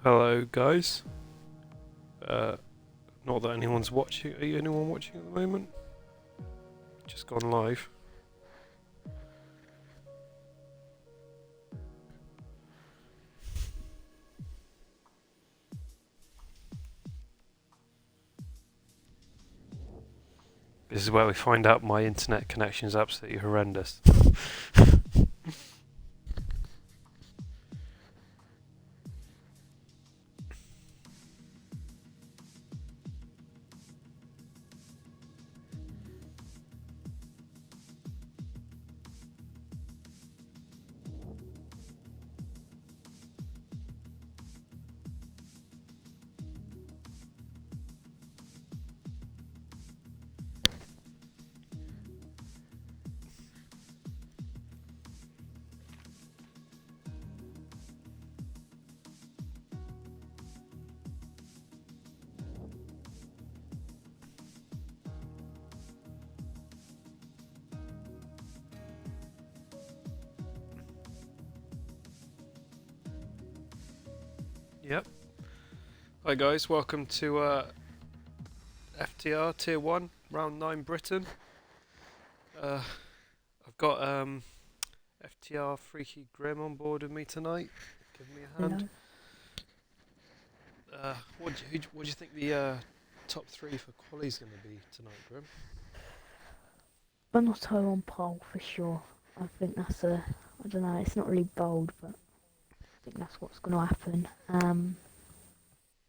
Hello, guys. Not that anyone's watching. Are you anyone watching at the moment? Just gone live. This is where we find out my internet connection is absolutely horrendous. Yep. Hi guys, welcome to FTR Tier 1, Round 9 Britain. I've got FTR Freaky Grim on board with me tonight. Give me a hand. What do you think the top 3 for quali's going to be tonight, Grim? Bonotto on pole for sure. I think that's I don't know, it's not really bold, but I think that's what's going to happen. I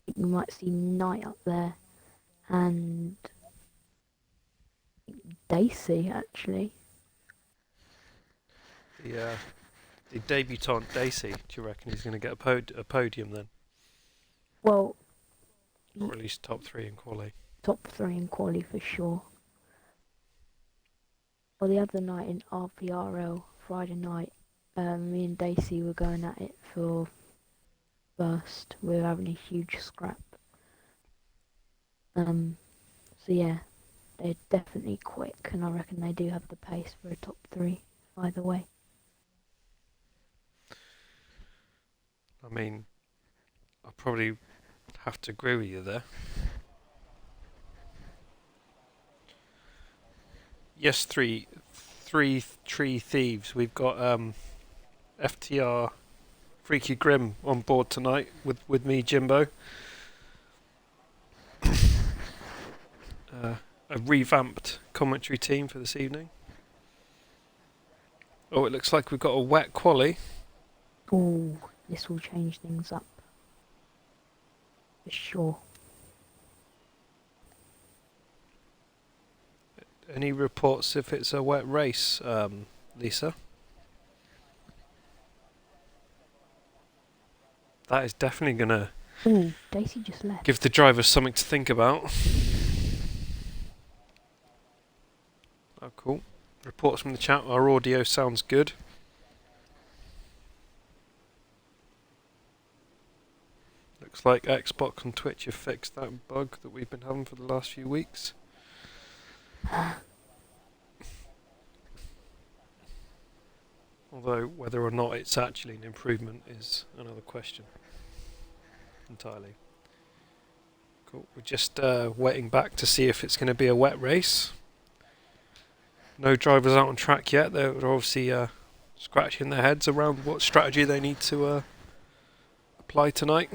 think we might see Knight up there and Daisy actually. The debutant Daisy, do you reckon he's going to get a podium then? Well, or at least top 3 in quali? Top 3 in quali for sure. Well, the other night in RPRL, Friday night, me and Daisy were going at it for first. We were having a huge scrap. So yeah, they're definitely quick, and I reckon they do have the pace for a top 3 either way. I mean, I probably have to agree with you there. Yes, three tree thieves. We've got FTR Freaky Grim on board tonight with me, Jimbo. A revamped commentary team for this evening. Oh, it looks like we've got a wet quali. Ooh, this will change things up. For sure. Any reports if it's a wet race, Lisa? That is definitely going to Ooh, Daisy just left. give the drivers something to think about. Oh, cool. Reports from the chat. Our audio sounds good. Looks like Xbox and Twitch have fixed that bug that we've been having for the last few weeks. Although whether or not it's actually an improvement is another question entirely. Cool. We're just waiting back to see if it's going to be a wet race. No drivers out on track yet. They're obviously scratching their heads around what strategy they need to apply tonight.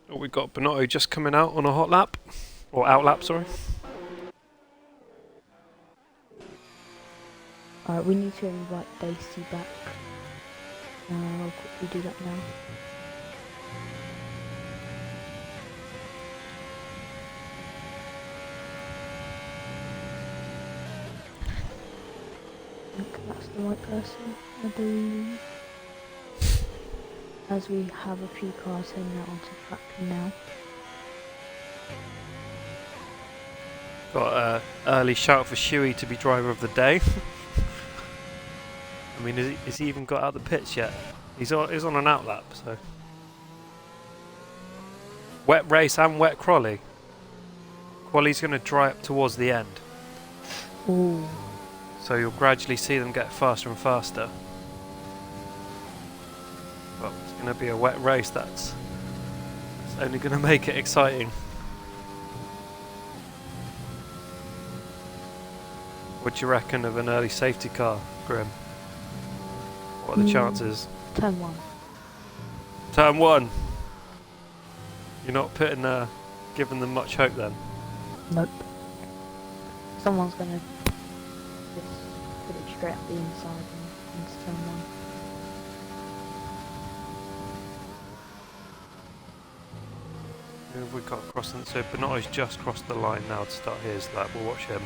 Oh, we've got Bonotto just coming out on a hot lap. Or out lap, sorry. Alright, we need to invite Daisy back. I'll quickly do that now. I think that's the right person, I believe. As we have a few cars heading out onto track now. Got an early shout for Shuey to be driver of the day. I mean, has he even got out the pits yet? He's on an out lap, so. Wet race and wet quali. Quali's going to dry up towards the end. Ooh. So you'll gradually see them get faster and faster. going to be a wet race, that's only going to make it exciting. What do you reckon of an early safety car, Grim? What are the chances? Turn 1. Turn 1! You're not giving them much hope then? Nope. Someone's gonna just put it straight up the inside and into turn 1. Who have we got crossing? So Benotto's just crossed the line now to start his lap. We'll watch him.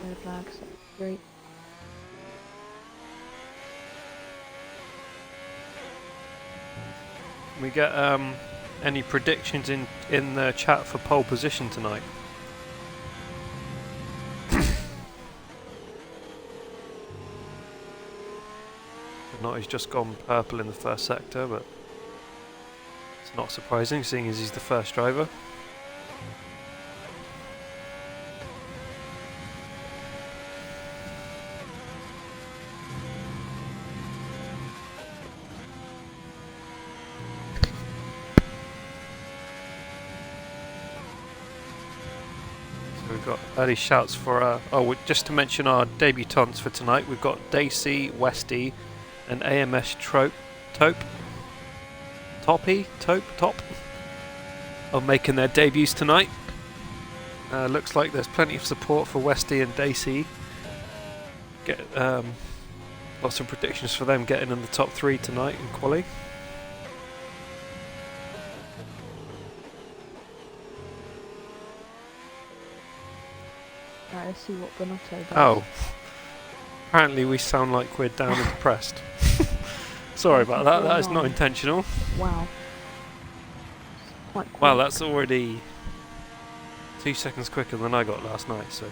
Red flag, set 3. Can we get any predictions in the chat for pole position tonight? Benotto's just gone purple in the first sector, but it's not surprising seeing as he's the first driver. We've got early shouts for just to mention our debutants for tonight. We've got Daisy, Westy, and AMS Top are making their debuts tonight. Looks like there's plenty of support for Westy and Daisy. Get lots of predictions for them getting in the top 3 tonight in quali. Right, let's see what Benotto does. Oh, apparently we sound like we're down and depressed. Sorry about that, that is not intentional. Wow. Quite quick. Wow, that's already 2 seconds quicker than I got last night, so.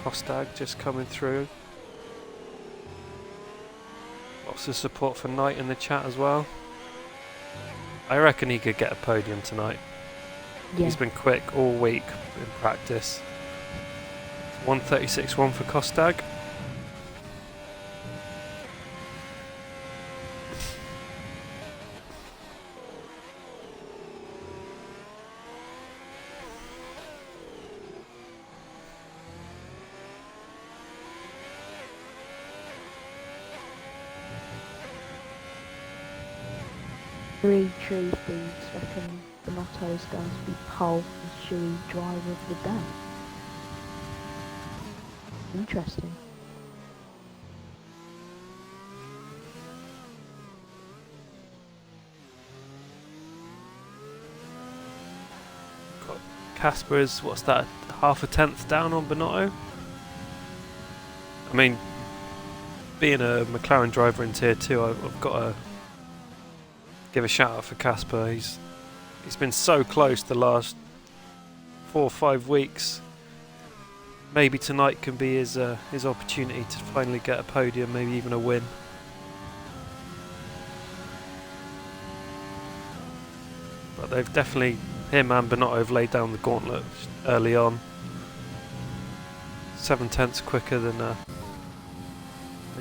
Kostag just coming through. Lots of support for Knight in the chat as well. I reckon he could get a podium tonight. Yeah. He's been quick all week in practice. 1:36.1 for Kostag. Three true thieves reckon Benotto's going to be pole and Shui driver of the day. Interesting. Got Casper is, what's that, half a tenth down on Benotto? I mean, being a McLaren driver in Tier 2, I've got to give a shout out for Casper. He's been so close the last 4 or 5 weeks. Maybe tonight can be his opportunity to finally get a podium, maybe even a win. But they've definitely, him and Benotto have laid down the gauntlet early on. 7 tenths quicker than the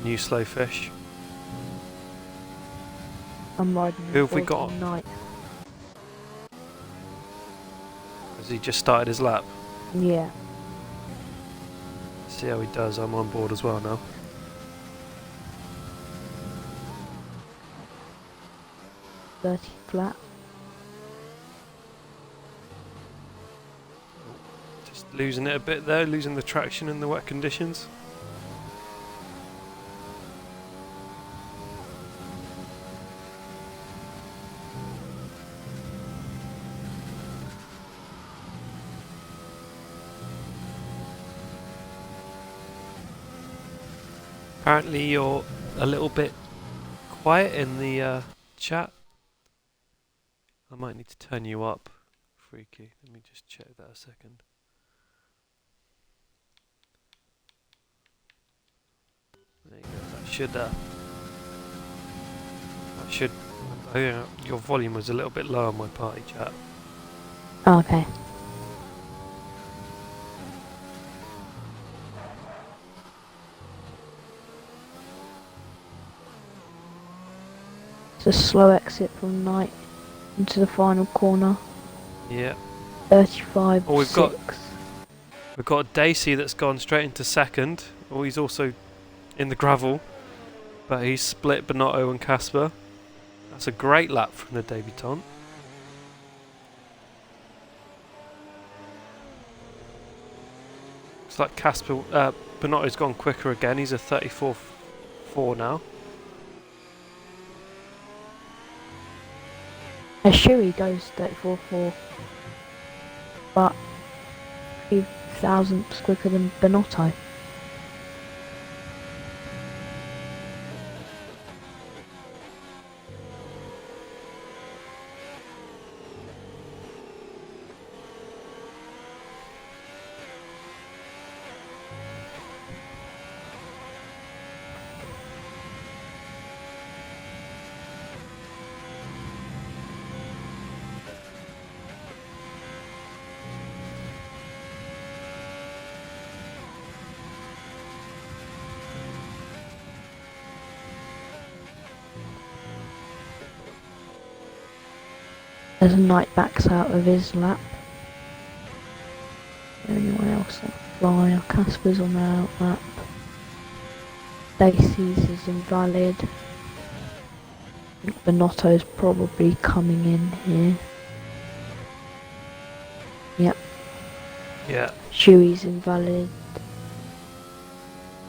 new slow fish. I'm riding. Who have we got? Tonight. Has he just started his lap? Yeah. See how he does. I'm on board as well now. .30 flat. Just losing it a bit there, losing the traction in the wet conditions. Apparently you're a little bit quiet in the chat. I might need to turn you up, Freaky. Let me just check that a second. There you go. That should. Oh yeah, your volume was a little bit low on my party chat. Oh, okay. It's a slow exit from Knight into the final corner. Yeah. 35 Oh, we've 6. got Dacey that's gone straight into second. Oh, he's also in the gravel, but he's split Bonotto and Casper. That's a great lap from the debutant. Looks like Bonotto's gone quicker again. He's a 34.4 now. Shui goes 34 4, but 3 thousandths quicker than Bonotto. As Knight backs out of his lap. Anyone else on flyer? Casper's on the out lap. Dacey's is invalid. I think Bonotto's probably coming in here. Yep. Yeah. Shui's invalid.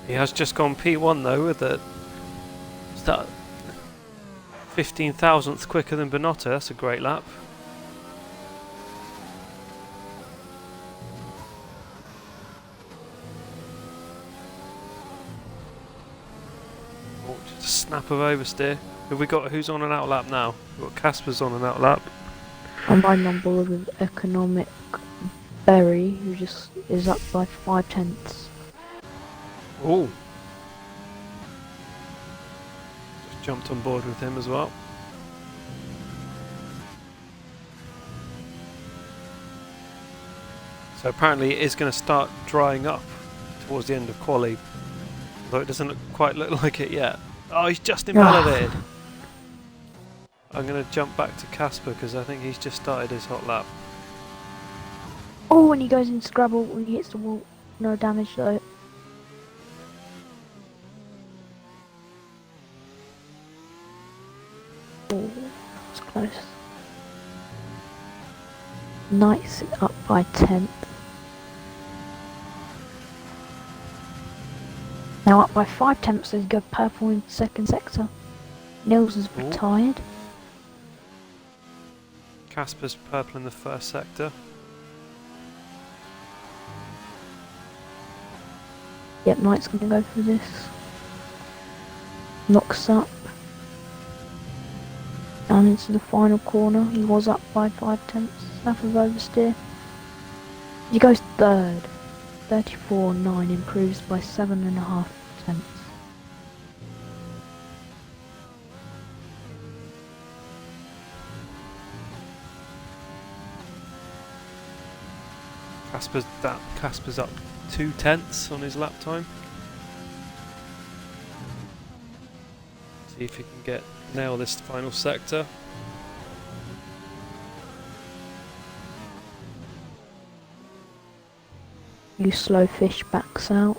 He has just gone P1 though with a... Is that 15 thousandths quicker than Bonotto? That's a great lap. Oh, just a snap of oversteer. Have we got who's on an out lap now? We've got Casper's on an out lap. And I'm on board with Economic Berry, who just is up by 5 tenths. Oh. Just jumped on board with him as well. So apparently it is going to start drying up towards the end of quali, although it doesn't quite look like it yet. Oh, he's just invalidated. I'm going to jump back to Casper because I think he's just started his hot lap. Oh, when he goes into Scrabble, when he hits the wall, no damage though. Oh, that's close. Knight's up by 10th. Now up by 5 tenths, so he's got purple in second sector. Nils has Ooh. retired. Casper's purple in the first sector. Yep, Knight's gonna go for this. Knocks up. Down into the final corner. He was up by 5 tenths. Snap of oversteer. He goes third. 34.9 improves by 7.5 tenths. Casper's up 2 tenths on his lap time. See if he can nail this final sector. You slow fish backs out.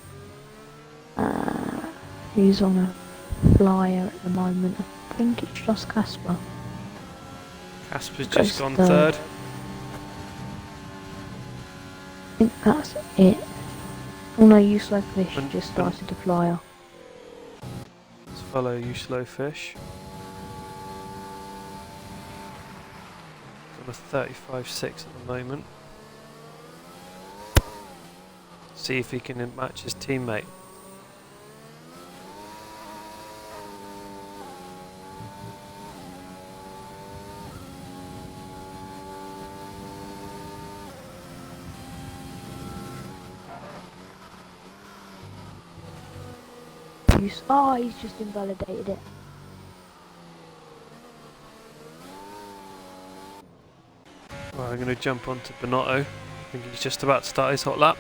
He's on a flyer at the moment. I think it's just Casper. Casper's Goes just gone third. third. I think that's it. Oh no, you slow fish But- just but- started to flyer. Let's follow you slow fish. He's on a 35.6 at the moment. See if he can match his teammate. Oh, he's just invalidated it. Right, I'm going to jump onto Bonotto. I think he's just about to start his hot lap.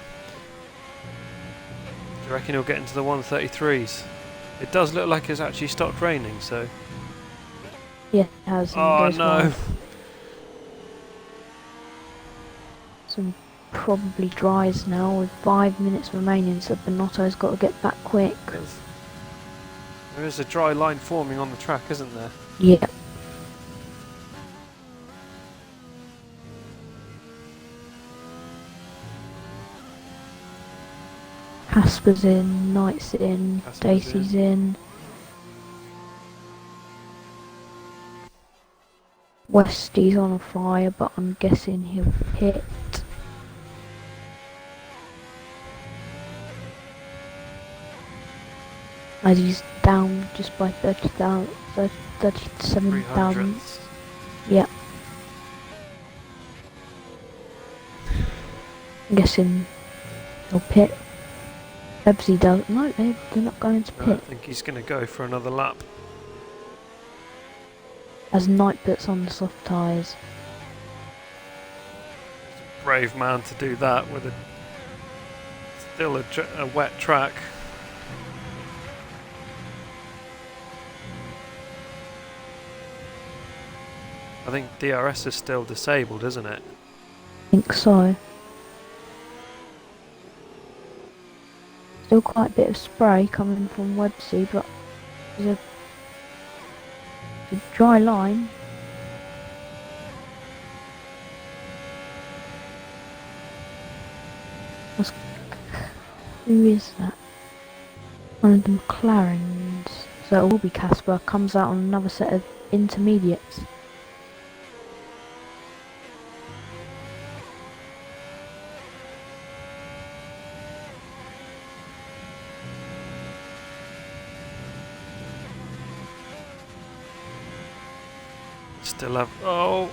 Do you reckon he'll get into the 133s? It does look like it's actually stopped raining, so... Yeah, it has. And Oh goes no! wide. Some probably dries now with 5 minutes remaining, so Bonotto's got to get back quick. There is a dry line forming on the track, isn't there? Yeah. Casper's in, Knight's in, Casper's Dacey's in. Westy's on a fire, but I'm guessing he'll hit. As he's down just by 37,000. 300th. Yeah. I'm guessing he'll pit. Pepsi does. No, they're not going to I pit. think he's going to go for another lap. As Knight puts on the soft tyres. Brave man to do that with still a wet track. I think DRS is still disabled, isn't it? I think so. Still quite a bit of spray coming from Websey, but there's a dry line. Who is that? One of the McLarens. So it will be Casper. Comes out on another set of intermediates. Still have. Oh,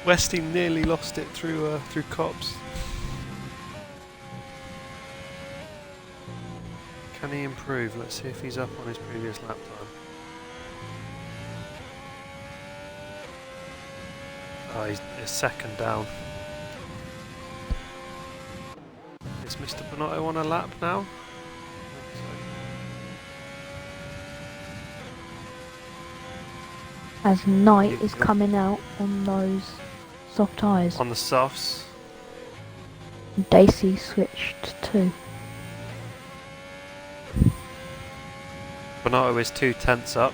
Westy nearly lost it through Cops. Can he improve? Let's see if he's up on his previous lap time. Oh, he's second down. Is Mr. Bonotto on a lap now? As Knight is coming out on those soft tyres. On the softs. Dacey switched too. Bonotto is 2/10 up.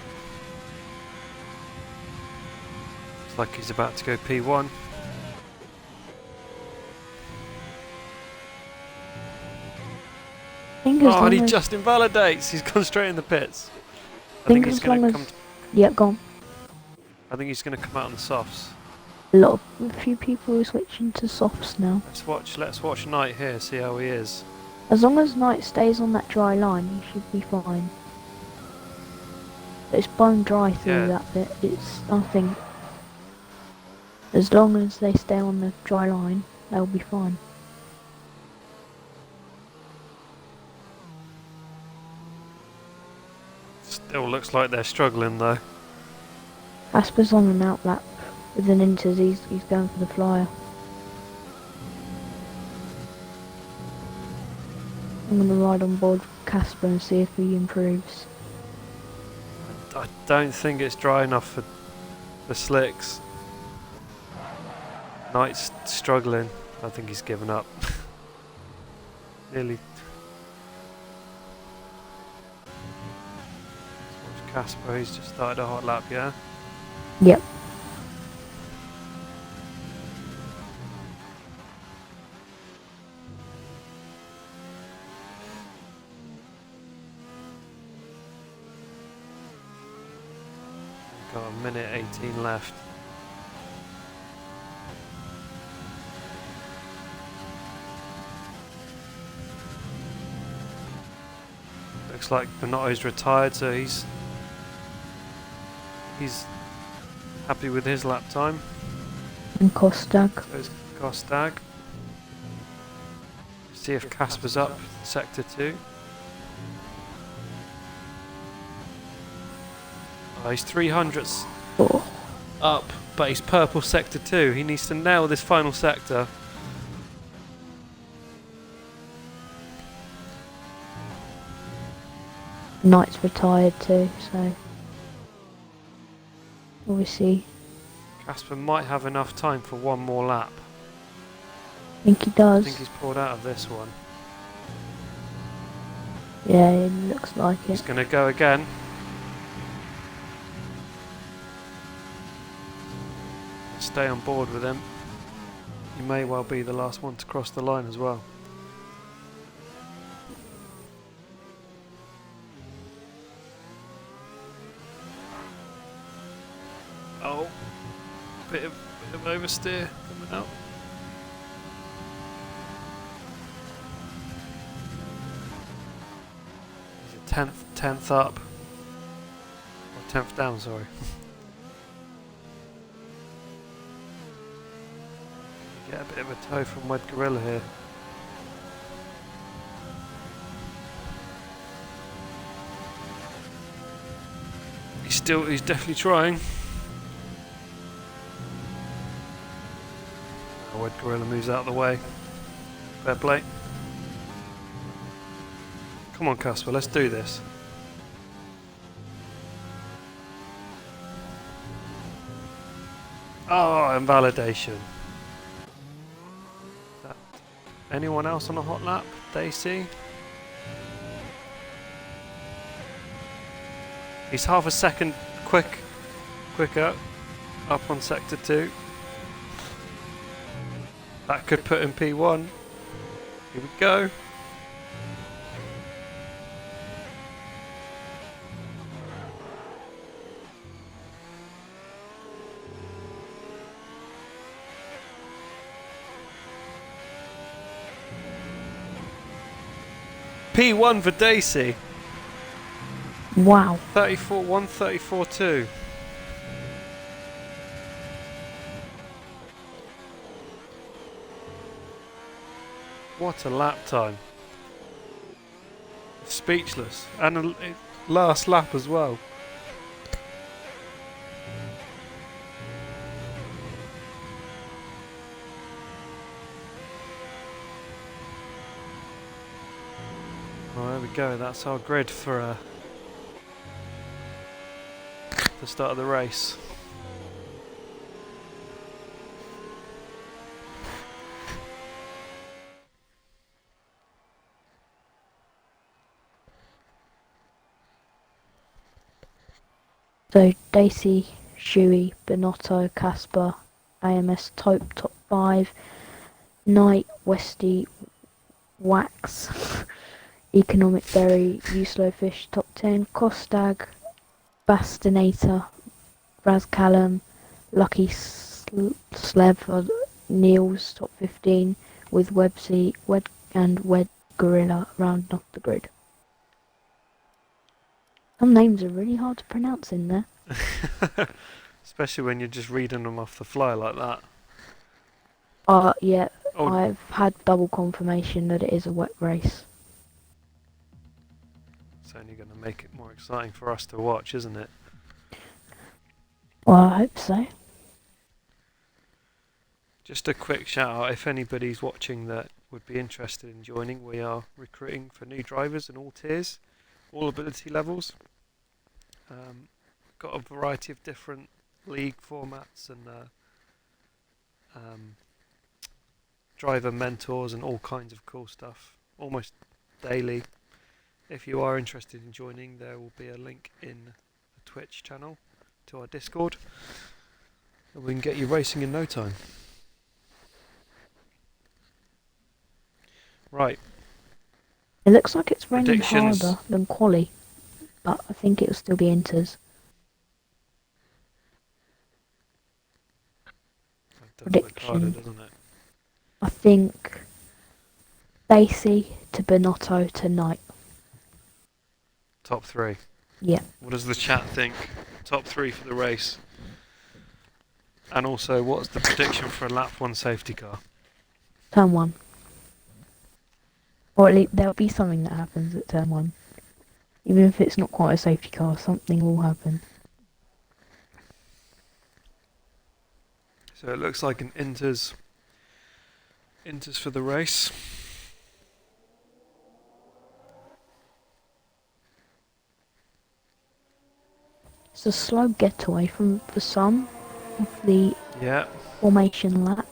Looks like he's about to go P1. Oh, and he just invalidates. He's gone straight in the pits. I think he's going to come. Yep, gone. I think he's going to come out on the softs. A few people are switching to softs now. Let's watch Knight here. See how he is. As long as Knight stays on that dry line, he should be fine. It's bone dry through that bit. It's nothing. As long as they stay on the dry line, they'll be fine. Still looks like they're struggling though. Asper's on an outlap with an Inters. He's going for the flyer. I'm going to ride on board Casper and see if he improves. I don't think it's dry enough for slicks. Knight's struggling. I think he's given up. Nearly. Watch Casper, he's just started a hot lap, yeah? Yep. Got a minute 18 left. Looks like Bonotto's retired, so he's happy with his lap time. And Kostag. There's Kostag. See if Casper's up, sector 2. Oh, he's 300s Oh. up. But he's purple sector 2. He needs to nail this final sector. Knight's retired too, so obviously Casper might have enough time for one more lap. I think he I does. think he's pulled out of this one. Yeah, it looks like He's it. going to go again. Stay on board with him. You may well be the last one to cross the line as well. Oh, bit of oversteer coming out. He's a tenth up, or 10th down. Sorry. Get a bit of a tow from Wed Gorilla here. He's definitely trying. Wed Gorilla moves out of the way. Fair play. Come on, Casper, let's do this. Oh, invalidation. Anyone else on a hot lap? Daisy? He's half a second quicker up on sector 2. That could put him P1. Here we go. P1 for Daisy. Wow. 34 1, 34 2. What a lap time. Speechless. And a last lap as well. Well, there we go. That's our grid for the start of the race. So Daisy, Shuey, Benotto, Casper, AMS Taupe top 5, Knight, Westy, Wax, Economic Berry, Uslowfish top 10, Costag, Bastinator, Raz Callum, Lucky Slev, Niels top 15, with Websy, Wed Gorilla rounding off the grid. Some names are really hard to pronounce in there. Especially when you're just reading them off the fly like that. Yeah, Oh, I've had double confirmation that it is a wet race. it's only going to make it more exciting for us to watch, isn't it? Well, I hope so. Just a quick shout out, if anybody's watching that would be interested in joining, we are recruiting for new drivers in all tiers, all ability levels. Got a variety of different league formats and driver mentors and all kinds of cool stuff, almost daily. If you are interested in joining, there will be a link in the Twitch channel to our Discord, and we can get you racing in no time. Right. It looks like it's raining Predictions. harder than quali, but I think it'll still be inters. That does look harder, Prediction. doesn't it? I think Daisy to Benotto to Knight. Top 3. Yeah. What does the chat think? Top 3 for the race. And also, what's the prediction for a lap 1 safety car? Turn 1. Or at least there'll be something that happens at turn 1. Even if it's not quite a safety car, something will happen. So it looks like an Inters for the race. It's a slow getaway from the sun of the Yeah. formation lap.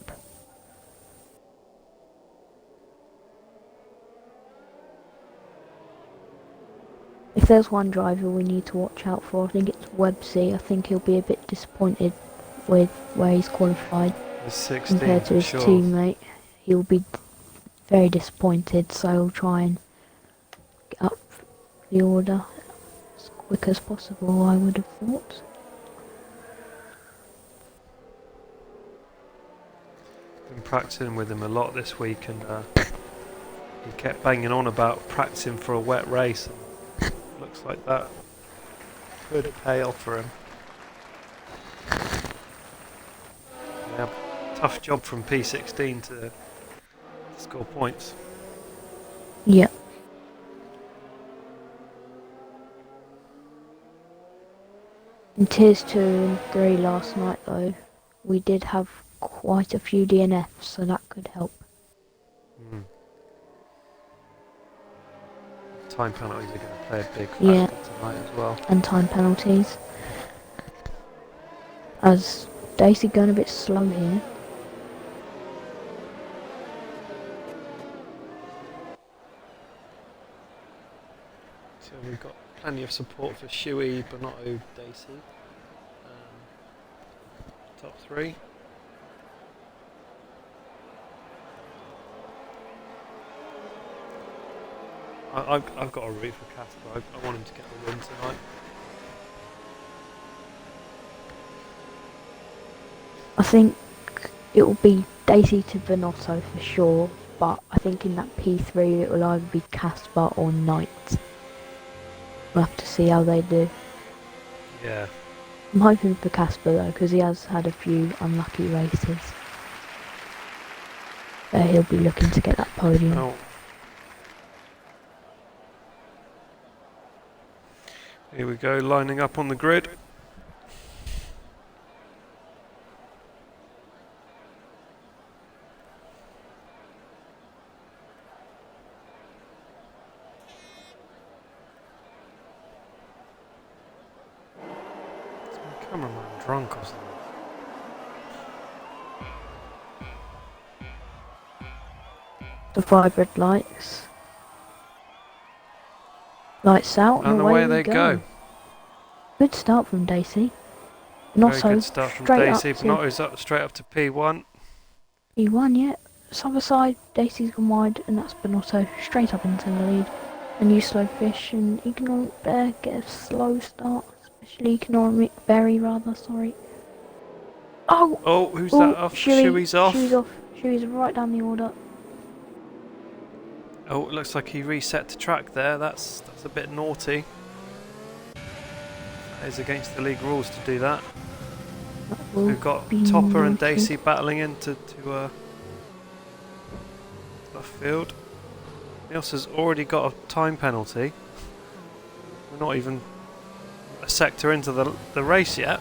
If there's one driver we need to watch out for, I think it's Websy. I think he'll be a bit disappointed with where he's qualified The 16 compared to for his sure. teammate. He'll be very disappointed, so he'll try and get up the order as quick as possible, I would have thought. Been practicing with him a lot this week, and he kept banging on about practicing for a wet race. And looks like that could pay off for him. Yeah, tough job from P16 to score points. Yeah. In tiers 2 and 3 last night though, we did have quite a few DNFs, so that could help. Time penalties are going to play a big Yeah. factor tonight as well. And time penalties. As Daisy going a bit slow here. So we've got plenty of support for Shuey, Bonotto, Daisy. Top three. I've got a root for Casper. I want him to get the win tonight. I think it will be Daisy to Venotto for sure, but I think in that P3 it will either be Casper or Knight. We'll have to see how they do. Yeah. I'm hoping for Casper though, because he has had a few unlucky races. So he'll be looking to get that podium. Oh. Here we go, lining up on the grid. Is my cameraman drunk or something? The 5 red lights. Lights out And away they go. Good start from Daisy. Very good start from Daisy. Bonotto's up straight up to P1. P1, yeah. This other side, Daisy's gone wide, and that's Bonotto straight up into the lead. And you slow fish and Economic Bear get a slow start, especially Economic Berry rather, sorry. Oh, who's that off? Shuey's off. Shuey's off. Shuey's right down the order. Oh, it looks like he reset to track there. That's a bit naughty. That is against the league rules to do that. We've got Topper and Daisy battling into left field. Niels has already got a time penalty. We're not even a sector into the race yet.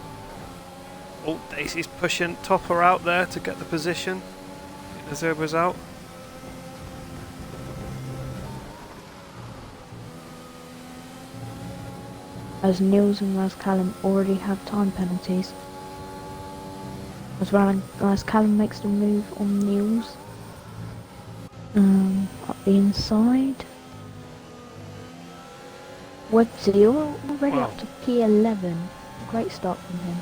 Oh, Daisy's pushing Topper out there to get the position. Azerba's out. As Niels and Callum already have time penalties. As Callum makes the move on Niels. Up the inside. Websy already up to P11. Great start from him.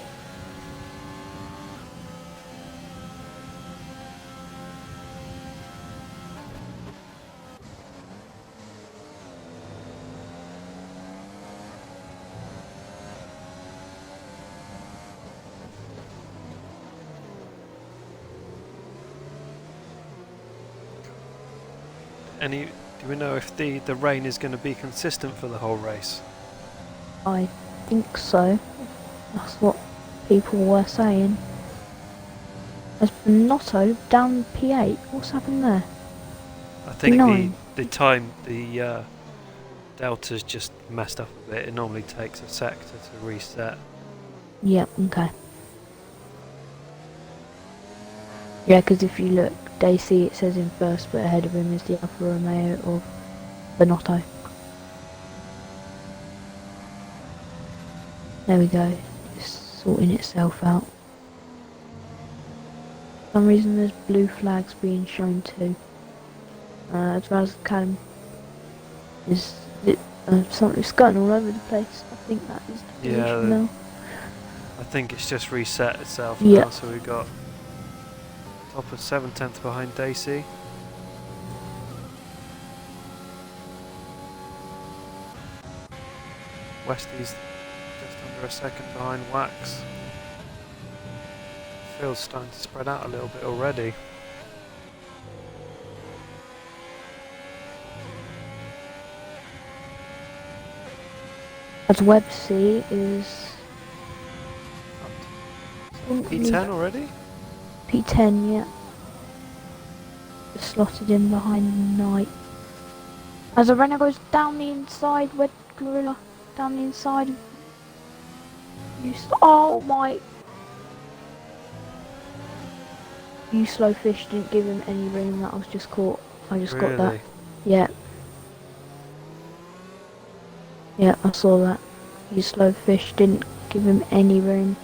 Do we know if the rain is going to be consistent for the whole race? I think so. That's what people were saying. As Bonotto down P8, what's happened there? I think P9. the delta's just messed up a bit. It normally takes a sector to reset. Yep, okay. Yeah, because if you look, Daisy, it says in first, but ahead of him is the Alfa Romeo of Benotto. There we go. It's sorting itself out. For some reason there's blue flags being shown too. As well as Callum is something skirting all over the place. I think that is the position Yeah, now. I think it's just reset itself Yeah. now, so we got top of 7/10 behind Daisy. Westy's just under a second behind Wax. Field's starting to spread out a little bit already. As Websy is P10 already? P10, yeah. Just slotted in behind Knight. As a runner goes down the inside, Red Gorilla down the inside. Oh my! You slow fish didn't give him any room. That was just caught. I just got that. Yeah. Yeah, I saw that. You slow fish didn't give him any room.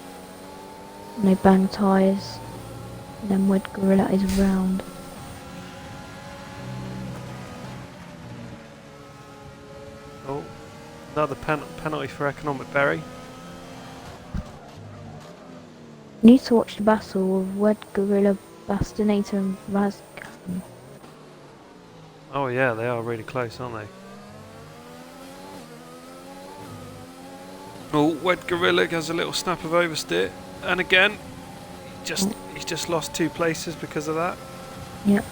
And they bang tyres. And then Red Gorilla is round. Oh, another penalty for Economic Berry. Need to watch the battle of Red Gorilla, Bastinator and Razcam. Oh yeah, they are really close, aren't they? Oh, Wed Gorilla has a little snap of oversteer, and again, he's just lost 2 places because of that. Yep.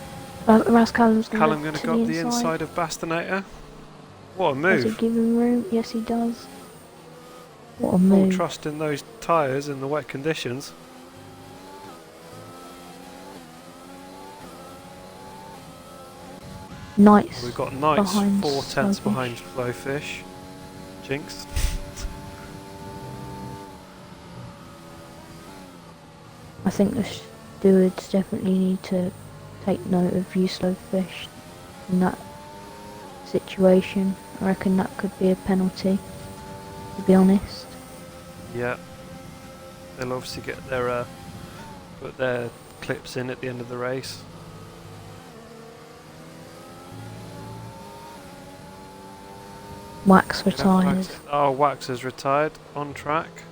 Razcam's Callum going to go up the inside of Bastinator. What a move! Does he give him room? Yes, he does. What a Full move! trust in those tyres in the wet conditions. Knights. We've got Knights 4/10 Slowfish. behind Flowfish. Jinx. I think the stewards definitely need to take note of you slow fish in that situation. I reckon that could be a penalty, to be honest. Yeah. They'll obviously get their put their clips in at the end of the race. Wax retired. Oh, Wax has retired on track.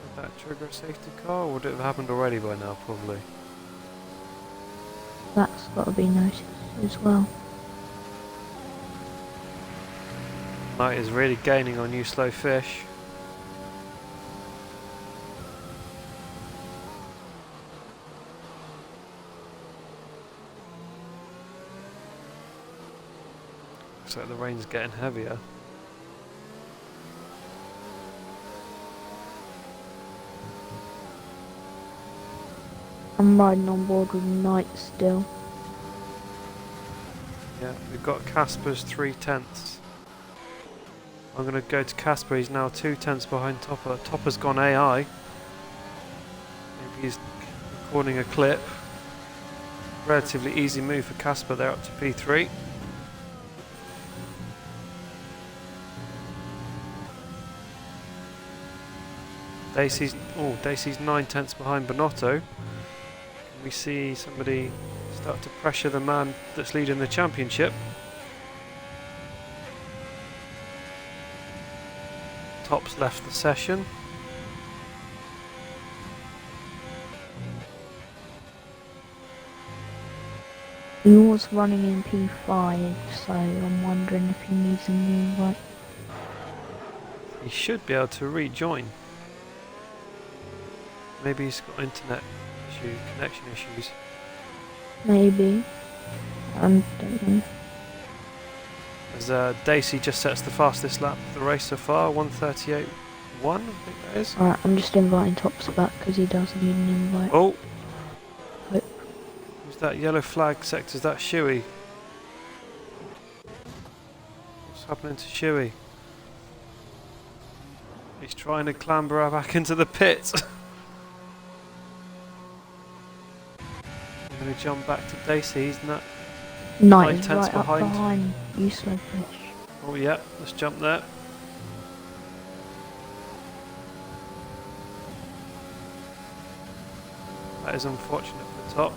Could that trigger a safety car, or would it have happened already by now? Probably. That's got to be noticed as well. Knight is really gaining on you, slow fish. Looks like the rain's getting heavier. I'm riding on board with Knight still. Yeah, we've got Casper's 3/10. I'm going to go to Casper. He's now 2/10 behind Topper. Topper's gone AI. Maybe he's recording a clip. Relatively easy move for Casper. They're up to P3. Dacey's 9/10 behind Bonotto. Can we see somebody start to pressure the man that's leading the championship? Top's left the session. He was running in P5, so I'm wondering if he needs a new right. He should be able to rejoin. Maybe he's got internet connection issues. Maybe. I don't know. As Dacey just sets the fastest lap of the race so far, 1:38.1, I think that is. Alright, I'm just inviting Tops back because he does need an invite. Oh! Hope. Who's that yellow flag sector? Is that Shuey? What's happening to Shuey? He's trying to clamber back into the pit. going to jump back to Daisy, isn't that? Knight 9 is tenths right up behind. behind you, Slowfish. Oh yeah, let's jump there. That is unfortunate for the top.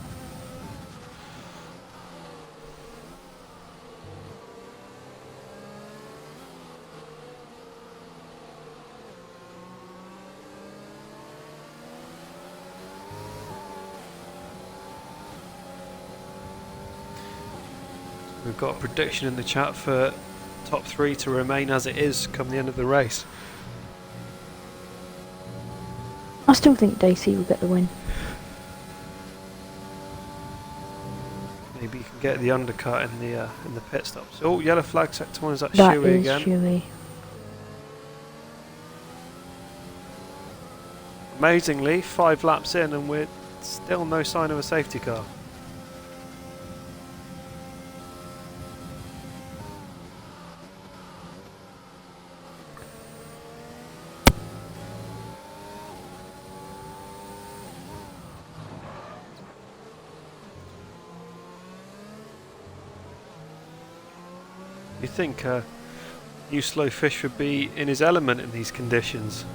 We've got a prediction in the chat for top 3 to remain as it is come the end of the race. I still think Daisy will get the win. Maybe you can get the undercut in the pit stops. Oh, yellow flag sector 1, is that That Shui is again? Shui. Amazingly, 5 laps in and we're still no sign of a safety car. You think new slow fish would be in his element in these conditions?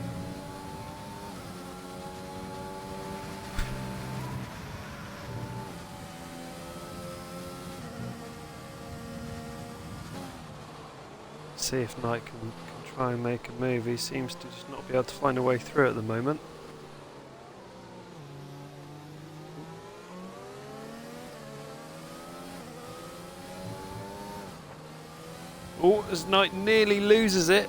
See if Knight can try and make a move. He seems to just not be able to find a way through at the moment. Oh, as Knight nearly loses it.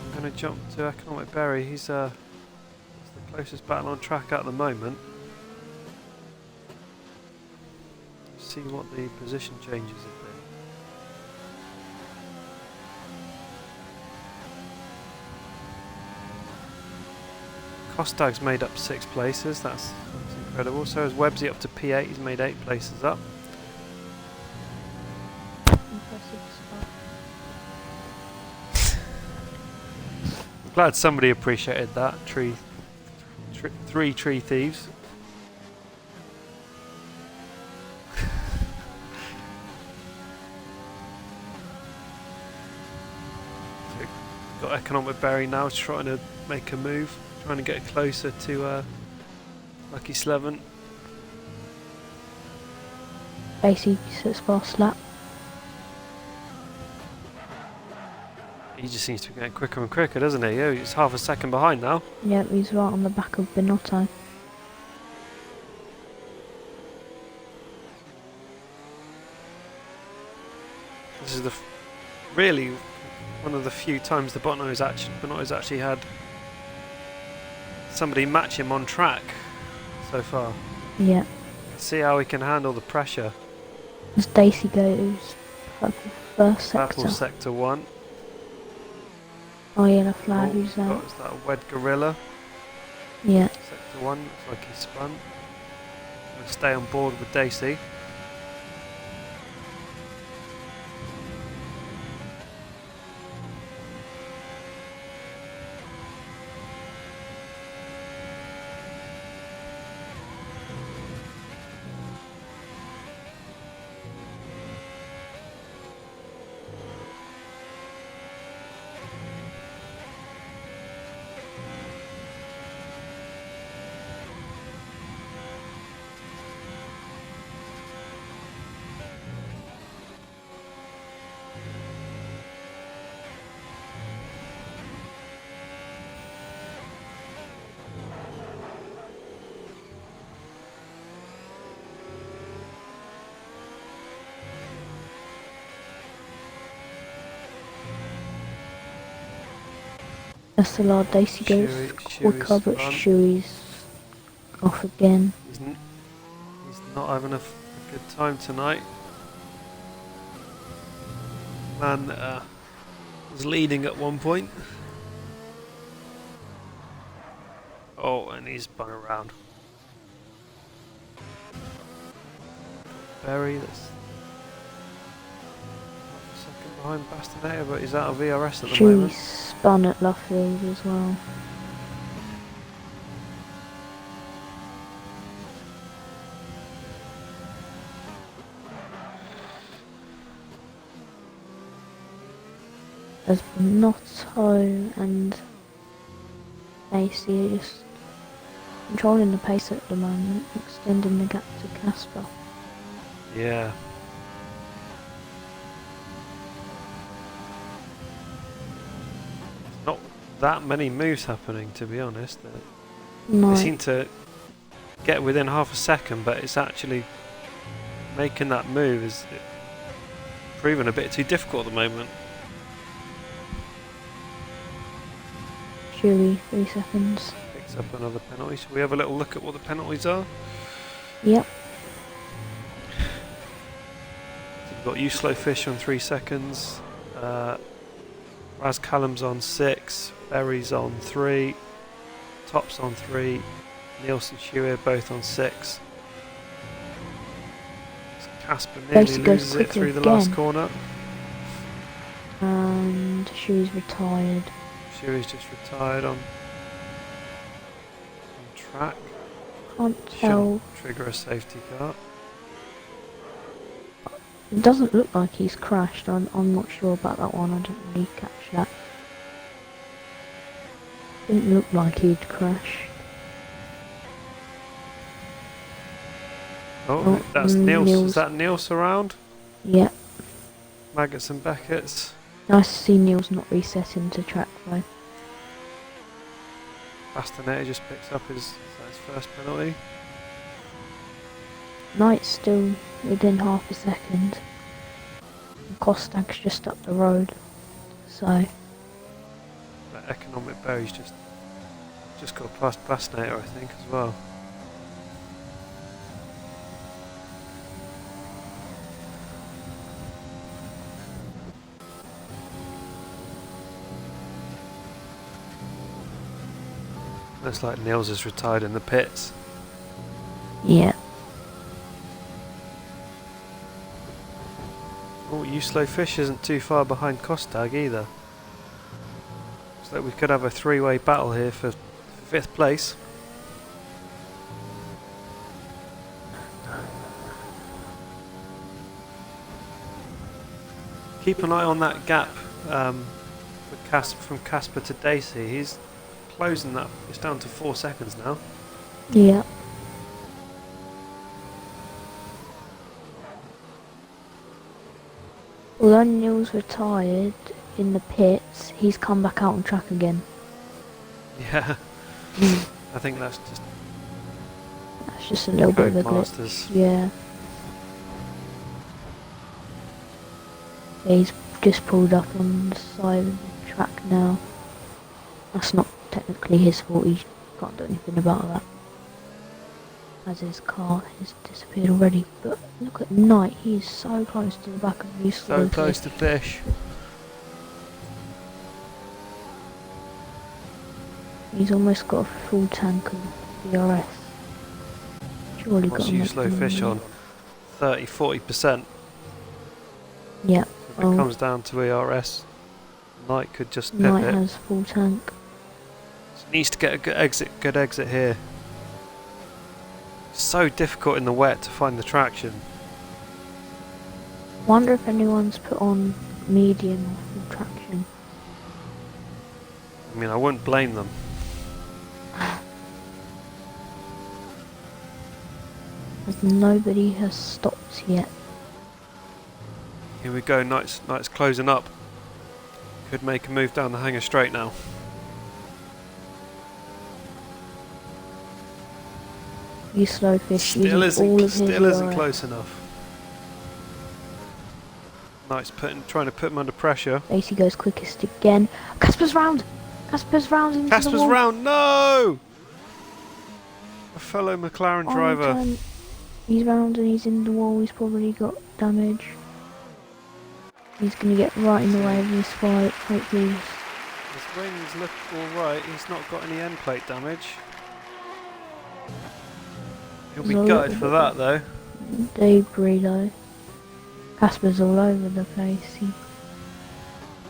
I'm going to jump to Economic Berry. He's the closest battle on track at the moment. See what the position changes have been. Kostag's made up 6 places, that's incredible. So has Webbsy up to P8, he's made 8 places up. Impressive stuff. I'm glad somebody appreciated that. 3 tree thieves. So got Economic Berry now trying to make a move, trying to get closer to Lucky Slevin. Daisy sits fast lap. He just seems to be getting quicker and quicker, doesn't he? Oh, he's half a second behind now. Yep, he's right on the back of Binotto. This is really one of the few times the Binotto's actually had somebody match him on track so far. Yeah. See how he can handle the pressure. As Daisy goes purple first sector. Purple sector 1. Oh, yellow flag, Oh, who's that? is that a Wed Gorilla? Yeah. Sector 1, looks like he spun. Gonna stay on board with Daisy. SLR Daisy goes quicker, but Shui's off again. He's not having a good time tonight. Man was leading at one point. Oh, and he's spun around. Berry, that's half a second behind Bastonator, but he's out of VRS at the Chewy moment. spun at Luffield as well. As Notto and AC are just controlling the pace at the moment, extending the gap to Casper. Yeah. Not that many moves happening, to be honest. No, They seem to get within half a second, but it's actually making that move is proving a bit too difficult at the moment. Chewy, 3 seconds. Picks up another penalty. Shall we have a little look at what the penalties are? Yep, So we've got You Slow Fish on 3 seconds. Raz Callum's on 6. Berry's on 3. Top's on 3. Nielsen Shewer both on 6. Casper nearly Basically goes loses it quicker through the last again. corner. and Chewy's retired. Shewer's just retired on track. Can't tell. Shouldn't trigger a safety car. It doesn't look like he's crashed. I'm not sure about that one. I didn't really catch that. Didn't look like he'd crash. Oh, that's Niels. Niels. Is that Niels around? Yeah. Maggots and Beckett's. Nice to see Niels not resetting to track though. Bastonetti just picks up his first penalty. Knight's still within half a second. And Kostag's just up the road. So That economic berry's just got past Bastonetti, I think, as well. Looks like Niels is retired in the pits. yeah. Oh, You Slow Fish isn't too far behind Kostag either. Looks like we could have a three-way battle here for 5th place. Keep an eye on that gap from Casper to Dacey. He's closing that. It's down to 4 seconds now. Yeah. Although Neil's retired in the pits, he's come back out on track again. Yeah, I think that's That's just a little bit of a glitch. Masters. Yeah. He's just pulled up on the side of the track now. That's not technically his fault, he can't do anything about that. As his car has disappeared already. But look at Knight, he's so close to the back of the So close to Fish. He's almost got a full tank of DRS. Surely What's got You him Slow Fish on? 30-40%. Yeah. If it comes down to ERS, Knight could just pip Knight it. has full tank. So needs to get a good exit here. So difficult in the wet to find the traction. Wonder if anyone's put on medium or full traction. I mean, I wouldn't blame them. As nobody has stopped yet. Here we go, Knight's closing up. Could make a move down the hanger straight now. You slow fish Still using all of his isn't ERS. close enough. Knight's trying to put him under pressure. Lacey goes quickest again. Casper's round! Casper's round into the Casper's wall. round, no! A fellow McLaren On driver. turn. He's round and he's in the wall, he's probably got damage. He's gonna get right in the way of this fight, hopefully. His wings look alright, he's not got any end plate damage. He'll be There's a gutted little for bit that though. Debris though. Casper's all over the place.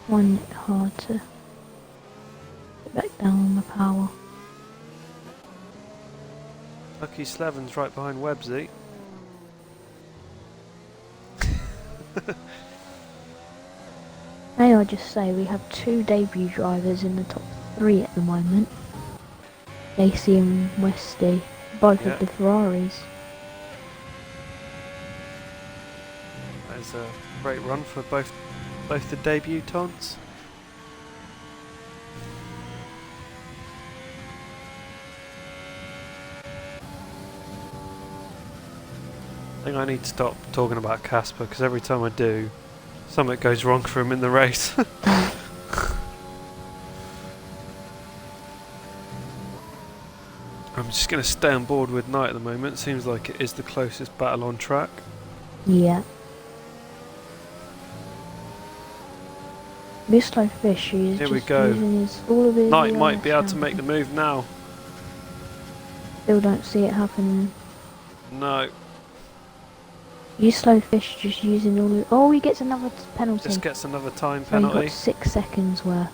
Find it hard to get back down on the power. Lucky Slevin's right behind Websy. May I just say, we have 2 debut drivers in the top 3 at the moment. Lacey and Westy, both Yeah. of the Ferraris. That is a great run for both the debutants. I think I need to stop talking about Casper because every time I do, something goes wrong for him in the race. I'm just going to stay on board with Knight at the moment. Seems like it is the closest battle on track. Yeah. This slow fish, he's Here just we go. using all of his Knight might be able to make the move now. Still don't see it happening. No, You slow fish just using all of... Oh, he gets another penalty. just gets another time So he penalty. got 6 seconds worth.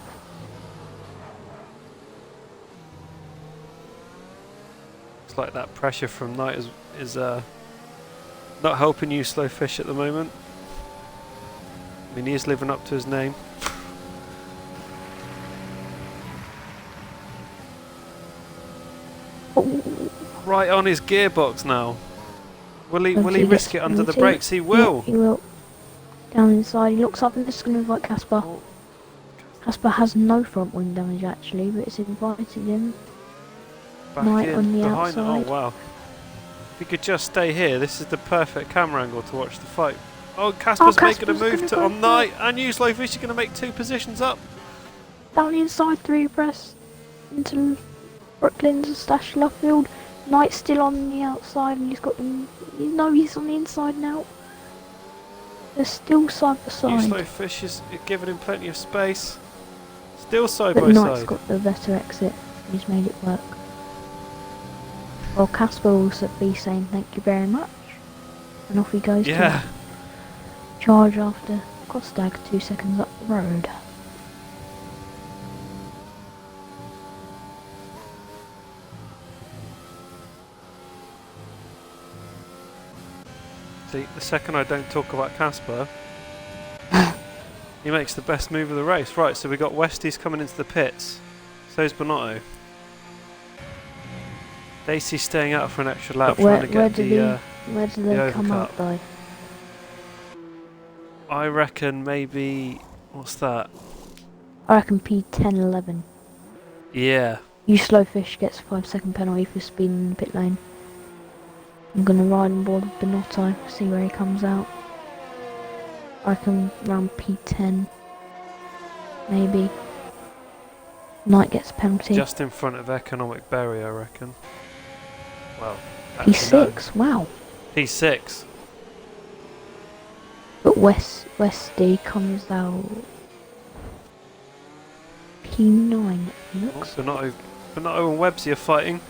It's like that pressure from Knight is not helping you slow fish at the moment. I mean, he is living up to his name. Oh, Right on his gearbox now. Will he Hopefully risk gets it under the penalty. brakes? He will. Yeah, he will. Down inside, he looks up and this is going to invite Casper. Oh, Casper has no front wing damage actually, but it's invited him. back Knight in on the behind. Oh outside. wow. If he could just stay here, this is the perfect camera angle to watch the fight. Oh, Casper's making a Casper's move gonna to go on for it. Knight, and you slow fish are going to make 2 positions up. Down the inside, 3 abreast into Brooklyn's stash Luffield. Knight's still on the outside and he's got them. No, he's on the inside now. They're still side by You side. slow fish is giving him plenty of space. Still side But by Knight's side. got the better exit. He's made it work. Well, Casper will be saying thank you very much. And off he goes Yeah. to charge after Kostag 2 seconds up the road. See, the second I don't talk about Casper, he makes the best move of the race. Right, so we got Westies coming into the pits. So's Bonotto. Dacey's staying out for an extra lap, But where, trying to get where do they the come out overcut. though? I reckon maybe... What's that? I reckon P10, 11. Yeah. You slow fish gets a 5-second penalty for speeding in the pit lane. I'm gonna ride on board with Bonotto, see where he comes out. I reckon around P10. Maybe. Knight gets a penalty. Just in front of Economic Berry, I reckon. Well, actually, P6, wow. no. P6. But Westy comes out P9, it looks. Bonotto and Websy are fighting.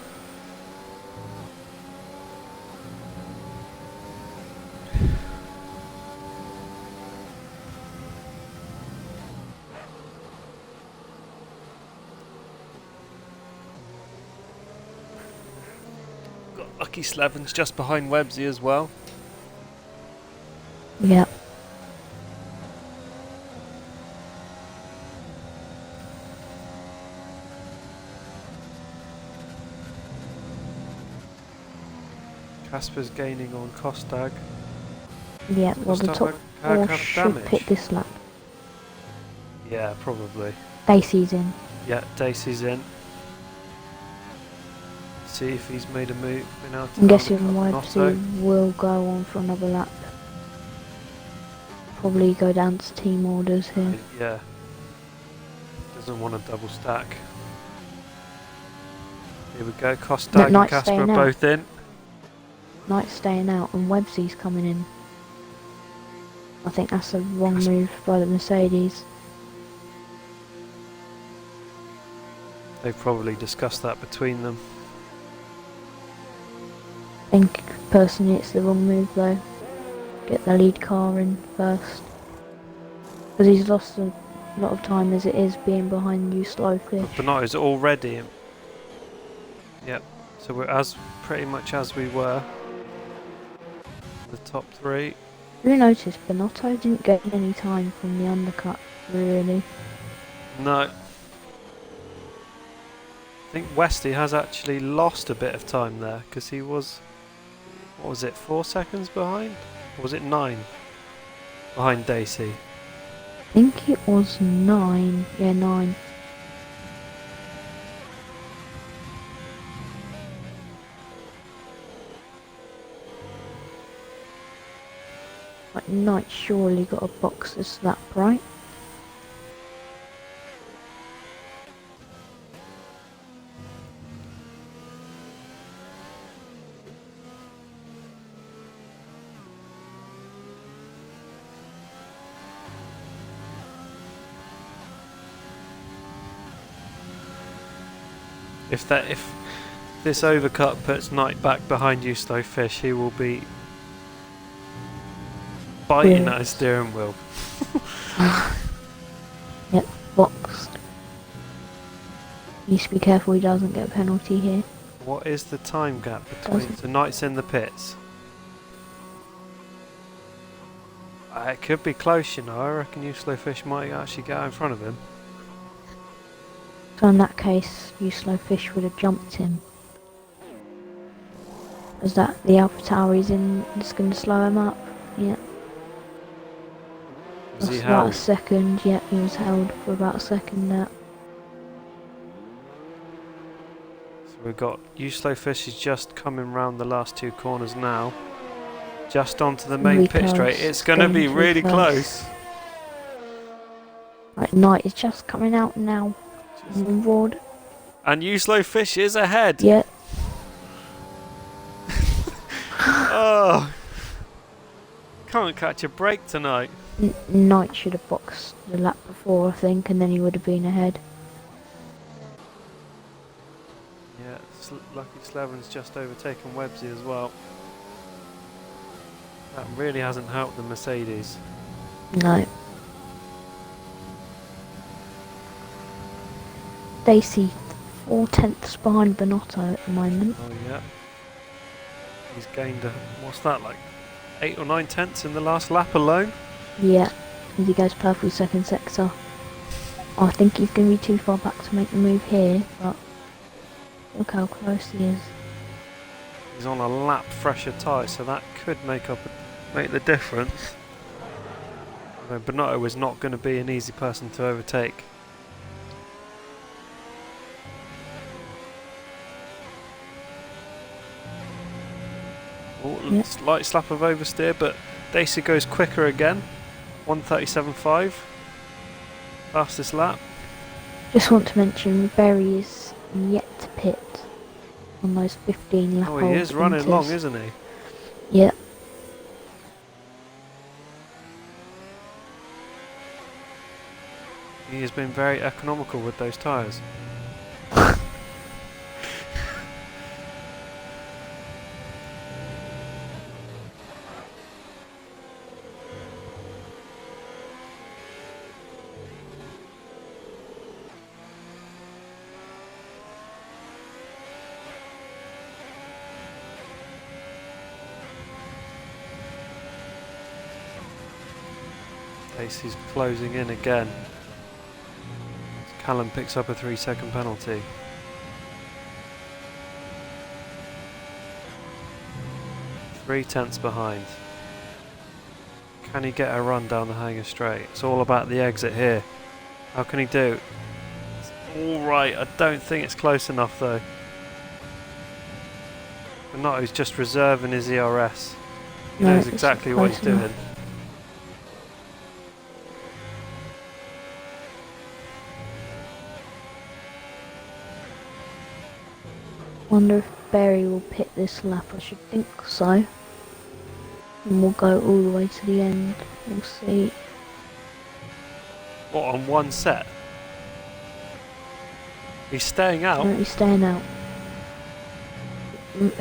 Got Lucky Slevin's just behind Websy as well. Yeah. Casper's gaining on Kostag. Yeah, well the Kostag top had 4 have should damage. pit this lap. Yeah, probably. Dacey's in. Yeah, Dacey's in. See if he's made a move. Been able to I'm guessing undercut Websy Bonotto. will go on for another lap. Probably go down to team orders here. Yeah. Doesn't want a double stack. Here we go. Kostag and Knight's Casper are staying out. both in. Knight's staying out and Websy's coming in. I think that's a wrong Casper. move by the Mercedes. They've probably discussed that between them. I think personally it's the wrong move though. Get the lead car in first. Because he's lost a lot of time as it is being behind you slow fish. But Bernard is already. Yep. So we're as pretty much as we were. The top three. You notice Benotto didn't gain any time from the undercut, really. No. I think Westy has actually lost a bit of time there because he was, what was it, 4 seconds behind? Or was it 9 behind Dacey? I think it was 9. Yeah, 9. Like, Knight surely got a box that's that bright. If this overcut puts Knight back behind you, slow fish, he will be biting at his steering wheel. Yep, boxed. Needs to be careful he doesn't get a penalty here. What is the time gap between? So Knight's in the pits. It could be close, you know. I reckon you slow fish might actually get out in front of him. So in that case, you slow fish would have jumped him. Is that the Alpha Tower he's in? It's going to slow him up. Yeah. Was he That's about a held? second. Yeah, he was held for about a second there. So we've got you slow fish is just coming round the last 2 corners now. Just onto the main Really pit straight. close. It's going to be really close. Right, Knight is just coming out now. On board. And you slow fish is ahead. Yeah. Oh, can't catch a break tonight. Knight should have boxed the lap before, I think, and then he would have been ahead. Yeah, Lucky Slevin's just overtaken Websy as well. That really hasn't helped the Mercedes. No. Dacey 4/10 behind Benotto at the moment. Oh yeah. He's gained what's that, like 8 or 9 tenths in the last lap alone? Yeah, as he goes purple second sector. I think he's going to be too far back to make the move here, but look how close he is. He's on a lap fresher tyre, so that could make the difference. Although Bonotto is not going to be an easy person to overtake. Oh, Yep. Slight slap of oversteer, but Dacey goes quicker again. 1:37.5. Fastest lap. Just want to mention Berry is yet to pit on those 15 lap Oh, he is running long, isn't he? Yeah. He has been very economical with those tyres. Dacey's closing in again. Callum picks up a 3-second penalty. Three tenths behind. Can he get a run down the hanger straight? It's all about the exit here. How can he do? It's alright, I don't think it's close enough though. Bonotto's just reserving his ERS. He knows exactly what he's doing. Wonder if Berry will pit this lap. I should think so. And we'll go all the way to the end. We'll see. What, on one set? He's staying out. No, he's staying out.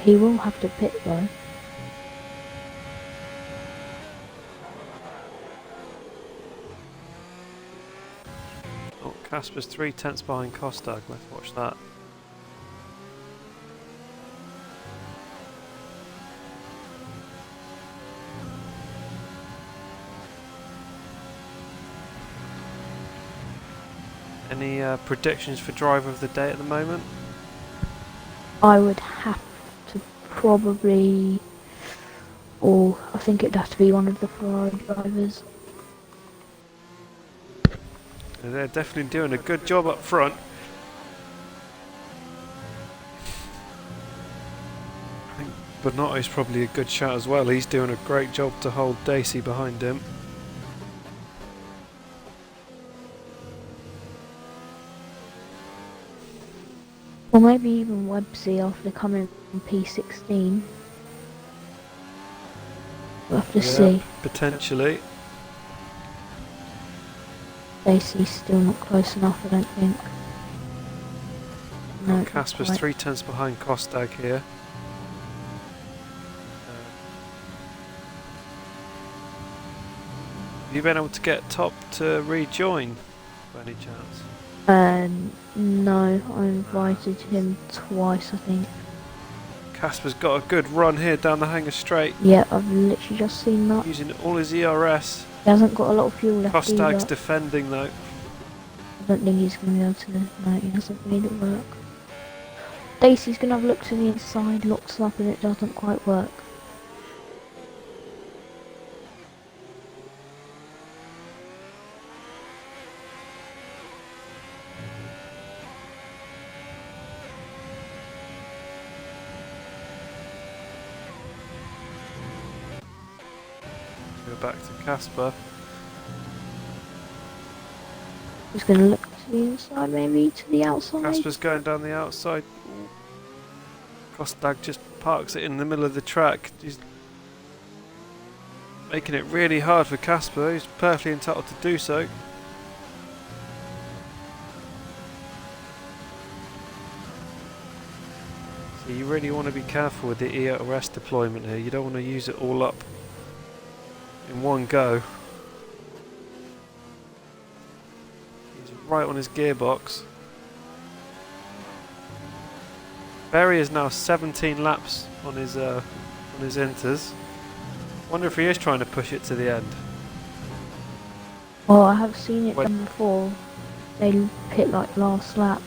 He will have to pit though. Casper's 3/10 behind Kostag. Let's watch that. Any predictions for driver of the day at the moment? I would have to probably, or I think it'd have to be one of the Ferrari drivers. They're definitely doing a good job up front. I think Bonotto's probably a good shot as well. He's doing a great job to hold Dacey behind him. Or maybe even Websy after coming from P16. We'll have to see. Potentially. Dacey's still not close enough, I don't think. No, Casper's not 3/10 behind Kostag here. Have you been able to get Top to rejoin by any chance? No, I invited him twice, I think. Casper's got a good run here down the hanger straight, Yeah, I've literally just seen that. using all his ERS. He hasn't got a lot of fuel left Kostag's either. defending though. I don't think he's going to be able to. No, he hasn't made it work. Dacey's going to have a look to the inside, looks up and it doesn't quite work. Go back to Casper. He's going to look to the inside, maybe to the outside. Casper's going down the outside. Kostag just parks it in the middle of the track. He's making it really hard for Casper. He's perfectly entitled to do so. So you really want to be careful with the ERS deployment here. You don't want to use it all up in one go. He's right on his gearbox. Berry is now 17 laps on his inters. Wonder if he is trying to push it to the end. Well, I have seen it When- done before. They pit like last lap.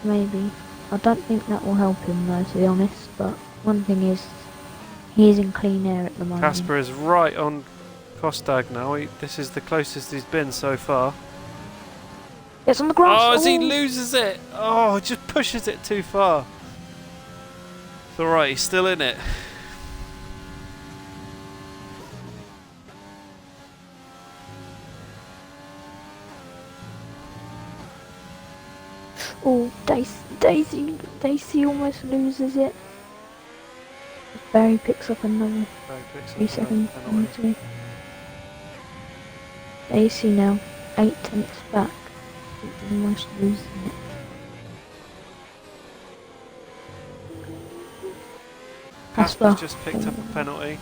Maybe. I don't think that will help him though, to be honest. But one thing is, he is in clean air at the moment. Casper is right on Kostag now. This is the closest he's been so far. It's on the grass. Oh, as he loses it! Oh, just pushes it too far. It's alright, he's still in it. Oh, Daisy almost loses it. Barry picks up another Barry picks up 3 seconds. another penalty. Daisy now 8/10 back. Almost losing it. Casper's just picked up a penalty.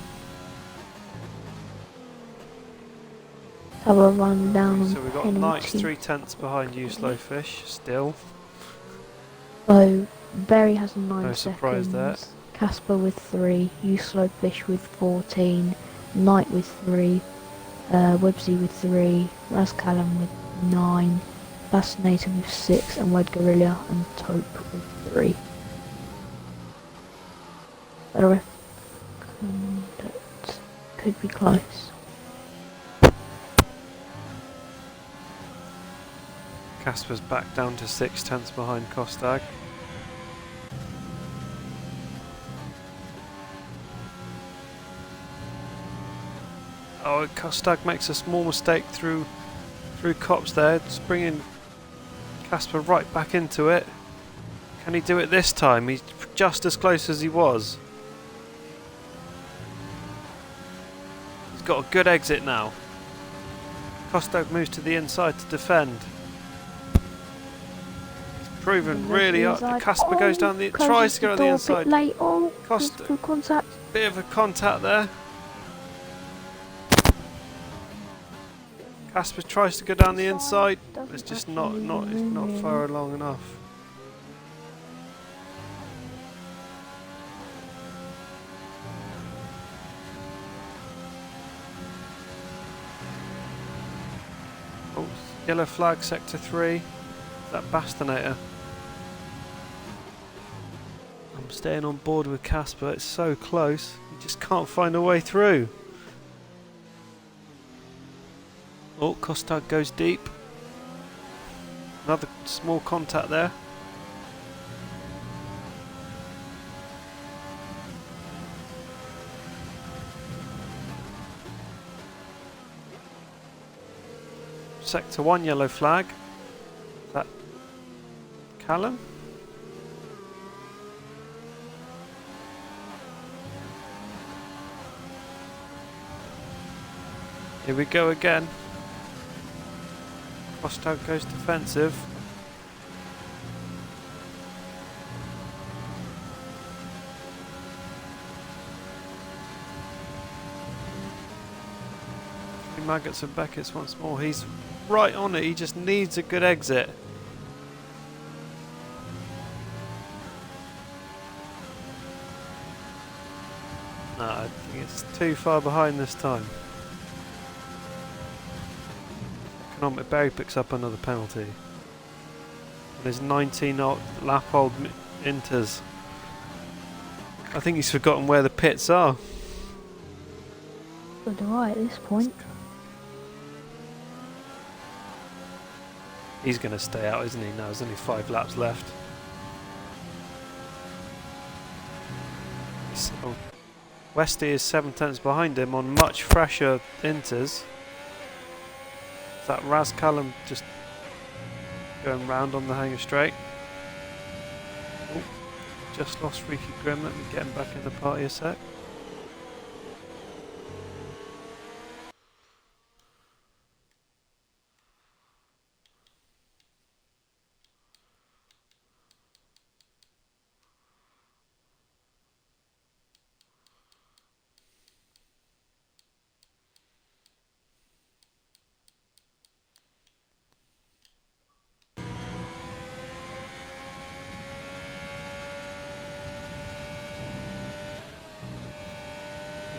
Have a run down on So we've got penalty. Knights 3/10 behind you, Slowfish, still. So Berry has 9 No seconds. surprise there. Casper with 3, you Slowfish with 14, Knight with 3, Websy with 3, Raz Callum with 9, Fascinator with 6, and Wed Gorilla and Taupe with 3. But I reckon that could be close. Casper's back down to 6/10 behind Kostag. Oh, Kostag makes a small mistake through Cops there. It's bringing Casper right back into it. Can he do it this time? He's just as close as he was. He's got a good exit now. Kostag moves to the inside to defend. Proven really up. Casper goes down the tries to go on the inside. Late. Oh, Costa, through contact. bit of a contact there. Casper tries to go down the inside. Doesn't It's just actually it's not move. far along enough. Oh, yellow flag, sector 3. That Bastonator. I'm staying on board with Casper. It's so close. He just can't find a way through. Oh, Kostag goes deep. Another small contact there. Sector 1 yellow flag. Is that Callum? Here we go again. Kostag goes defensive. Maggots and Beckett's once more. He's right on it. He just needs a good exit. No, I think it's too far behind this time. Economic Berry picks up another penalty. And his 19-lap old Inters. I think he's forgotten where the pits are. So do I at this point. He's going to stay out, isn't he? Now there's only 5 laps left. So Westy is 7 tenths behind him on much fresher Inters. Is that Raz Callum just going round on the hanger straight? Oh, just lost Freaky Grim. Let me get him back in the party a sec.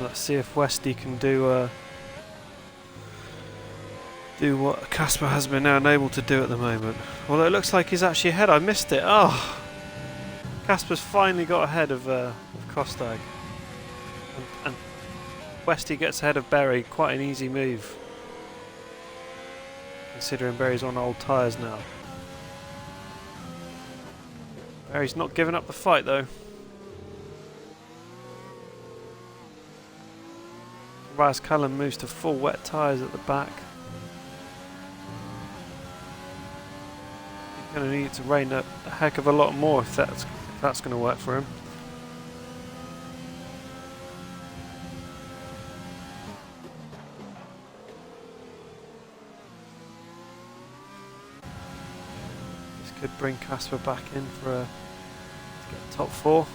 Let's see if Westy can do what Casper has been unable to do at the moment. Well, it looks like he's actually ahead. I missed it. Oh, Casper's finally got ahead of Kostag, and Westy gets ahead of Berry. Quite an easy move, considering Berry's on old tyres now. Berry's not giving up the fight though. Raz Cullen moves to full wet tyres at the back. He's going to need to rain a heck of a lot more if that's going to work for him. This could bring Casper back in for to get top 4.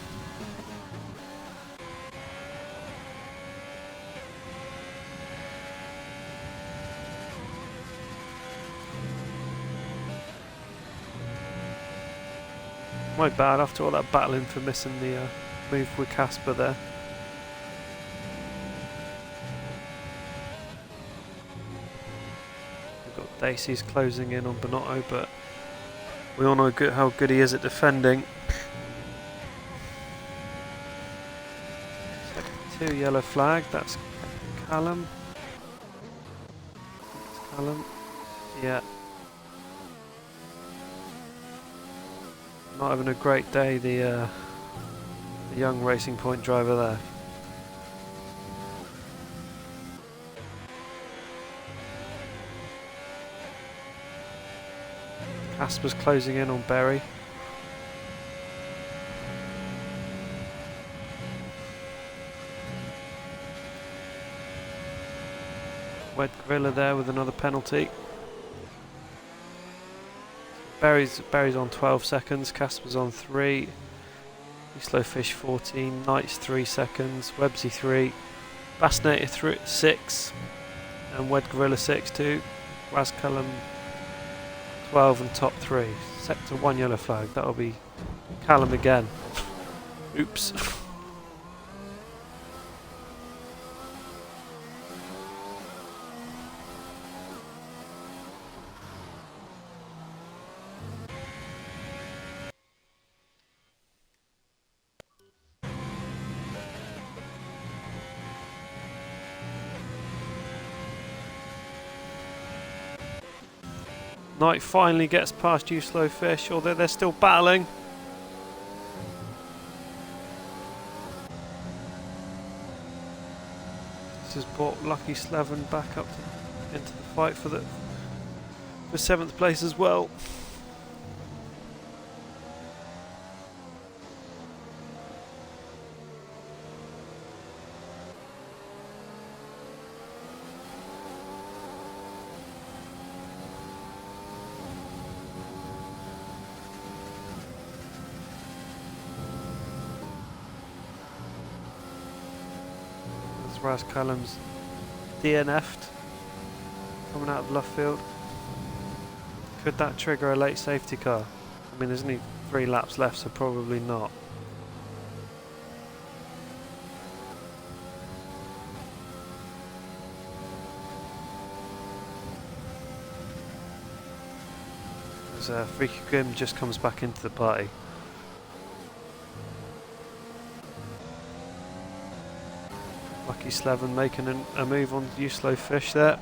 My bad after all that battling for missing the move with Casper there. We've got Dacey's closing in on Bonotto, but we all know how good he is at defending. Sector 2 yellow flag, that's Callum. That's Callum, yeah. Not having a great day, the young Racing Point driver there. Casper's closing in on Berry. Wed Gorilla there with another penalty. Berry's on 12 seconds, Casper's on 3, Slow Fish 14, Knights 3 seconds, Websy 3, Bassinator 6, and Wed Gorilla 6 too. Rascallum 12 and top 3. Sector 1 yellow flag. That'll be Callum again. Oops. Knight finally gets past you, slow fish, although they're still battling. This has brought Lucky Slevin back up into the fight for 7th place as well. Rascallum's DNF'd coming out of left field. Could that trigger a late safety car? I mean, there's only 3 laps left, so probably not. As Freaky Grim just comes back into the party. Lucky Slevin making a move on you, slow fish there.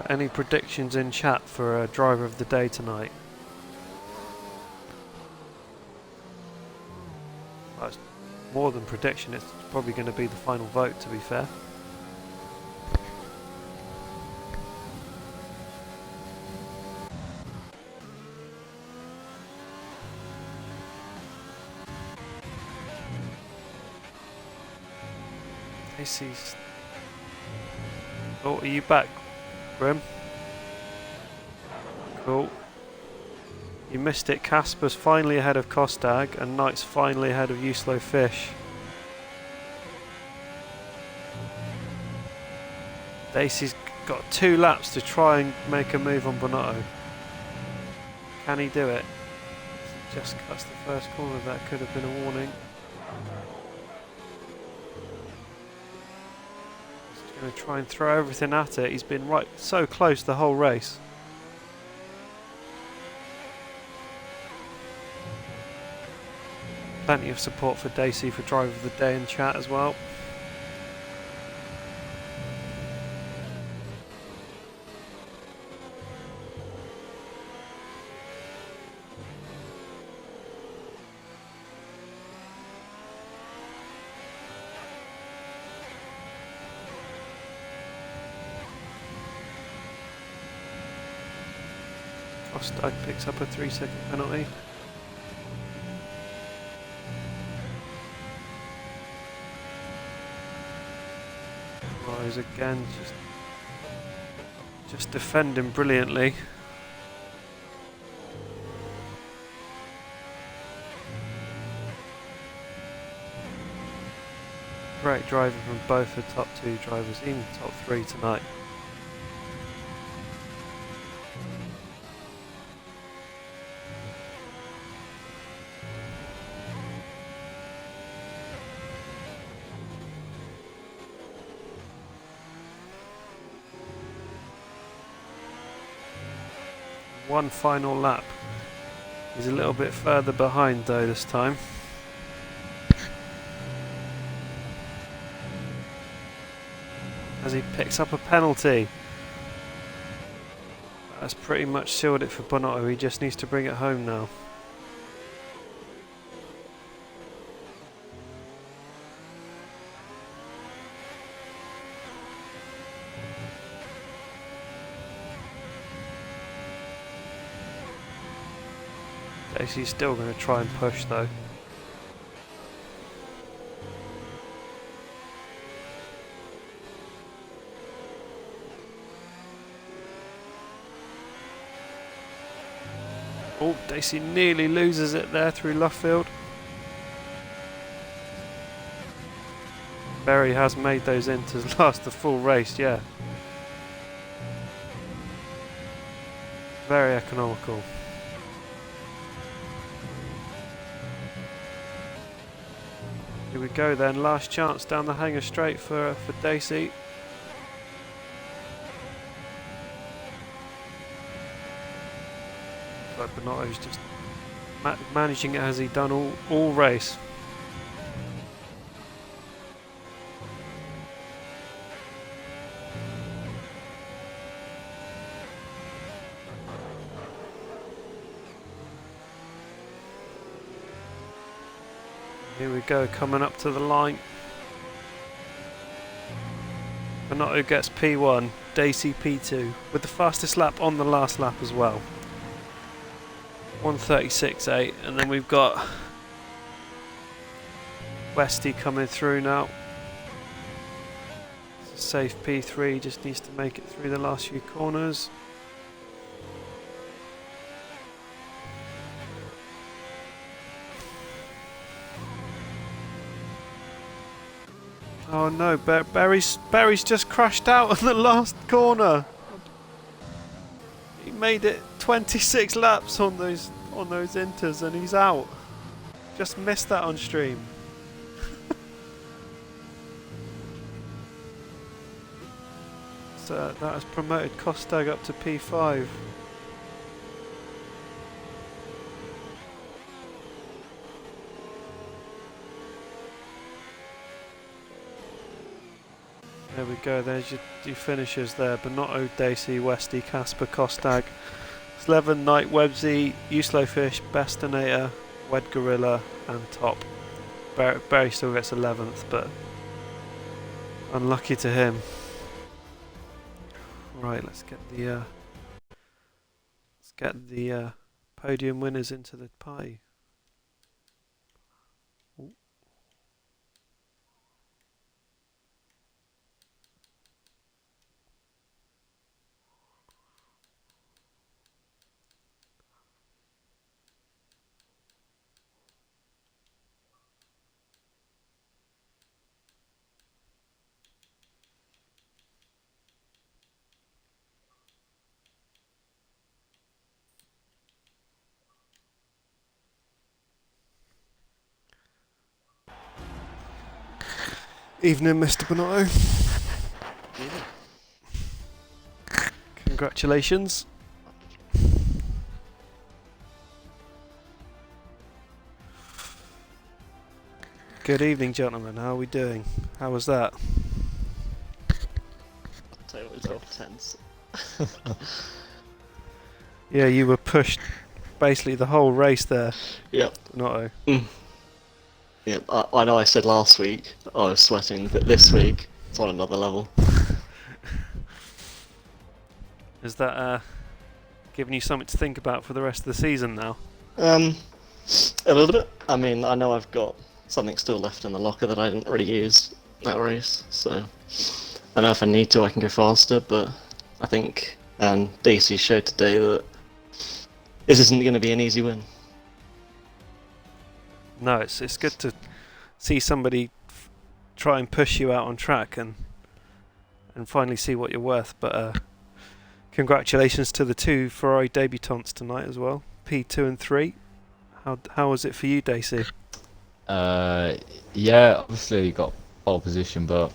Any predictions in chat for a driver of the day tonight? Well, it's more than prediction, it's probably going to be the final vote, to be fair. Casey's... Oh, are you back, Grim? Cool. You missed it. Casper's finally ahead of Costag, and Knight's finally ahead of you, slow fish. Dacey's got 2 laps to try and make a move on Bonotto. Can he do it? Just cuts the first corner. That could have been a warning. He's going to try and throw everything at it. He's been right so close the whole race. Plenty of support for Dacey for driver of the day in chat as well. Costag picks up a 3-second penalty. Rise again, just defending brilliantly. Great driving from both the top 2 drivers, even top 3 tonight. One final lap. He's a little bit further behind though this time. As he picks up a penalty. That's pretty much sealed it for Bonotto. He just needs to bring it home now. Dacey's still going to try and push though. Oh, Dacey nearly loses it there through Luffield. Berry has made those inters last the full race, yeah. Very economical. Here we go then, last chance down the hanger straight for Dacey. But Bonotto's just managing it as he done all race. Here we go, coming up to the line. Bonotto gets P1, Dacey P2, with the fastest lap on the last lap as well. 1:36.8, and then we've got Westy coming through now. Safe P3, just needs to make it through the last few corners. Oh no, Barry's just crashed out on the last corner. He made it 26 laps on those inters and he's out. Just missed that on stream. So that has promoted Kostag up to P5. There we go, there's your finishers there. Bonotto, Dacey, Westy, Casper, Kostag, Slevin, Knight, Websy, Uslowfish, Bestinator, Wed Gorilla and Top. Barry still gets 11th, but unlucky to him. Right, let's get the podium winners into the party. Ooh. Evening, Mr. Bonotto. Congratulations. Good evening, gentlemen. How are we doing? How was that? I'll tell you what, it was all tense. Yeah, you were pushed basically the whole race there. Yep. Bonotto. Yep. I know I said last week that I was sweating, but this week it's on another level. Is that giving you something to think about for the rest of the season now? A little bit. I mean, I know I've got something still left in the locker that I didn't really use that race, so I know if I need to I can go faster, but I think DC showed today that this isn't going to be an easy win. No, it's good to see somebody try and push you out on track and finally see what you're worth. But congratulations to the two Ferrari debutantes tonight as well, P2 and 3. How was it for you, Dacey? Yeah, obviously got pole position, but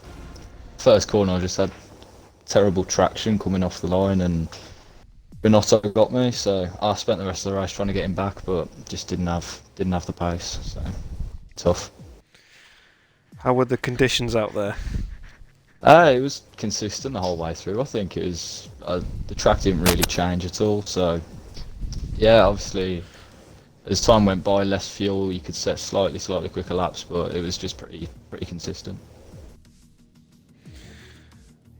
first corner I just had terrible traction coming off the line and Bonotto got me, so I spent the rest of the race trying to get him back, but just didn't have the pace, so tough. How were the conditions out there? It was consistent the whole way through. I think it was the track didn't really change at all, so yeah, obviously as time went by, less fuel, you could set slightly quicker laps, but it was just pretty consistent.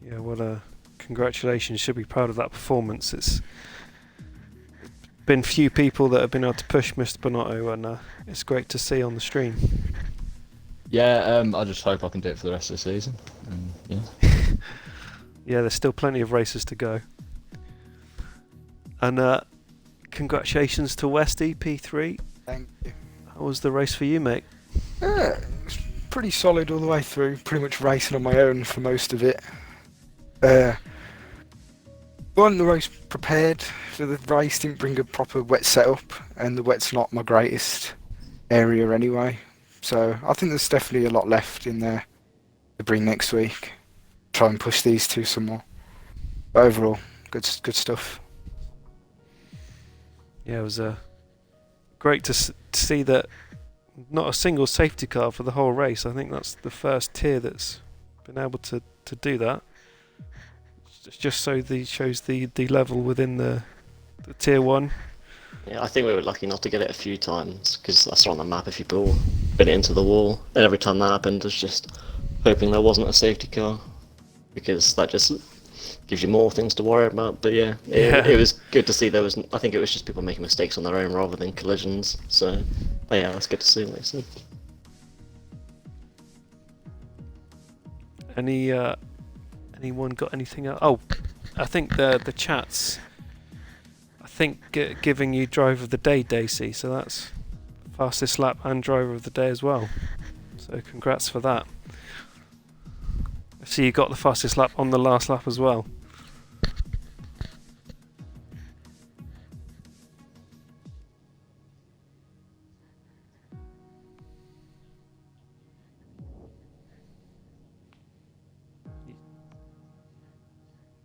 Yeah, well, congratulations. Should be proud of that performance. It's been few people that have been able to push Mr. Bonotto, and it's great to see on the stream. Yeah, I just hope I can do it for the rest of the season. Yeah. Yeah, there's still plenty of races to go. And congratulations to Westy P3. Thank you. How was the race for you, mate? It was pretty solid all the way through. Pretty much racing on my own for most of it. Wasn't the most prepared for the race. Didn't bring a proper wet setup, and the wet's not my greatest area anyway. So I think there's definitely a lot left in there to bring next week. Try and push these two some more. But overall, good stuff. Yeah, it was great to see that not a single safety car for the whole race. I think that's the first tier that's been able to do that. It's just so shows the level within the tier 1. Yeah, I think we were lucky not to get it a few times, because I saw on the map a few people put it into the wall, and every time that happened, I was just hoping there wasn't a safety car, because that just gives you more things to worry about. But yeah, it was good to see there was. I think it was just people making mistakes on their own rather than collisions. So yeah, that's good to see. Like I said. Anyone got anything else? Oh, I think the chats. I think giving you driver of the day, Daisy. So that's fastest lap and driver of the day as well. So congrats for that. I see you got the fastest lap on the last lap as well.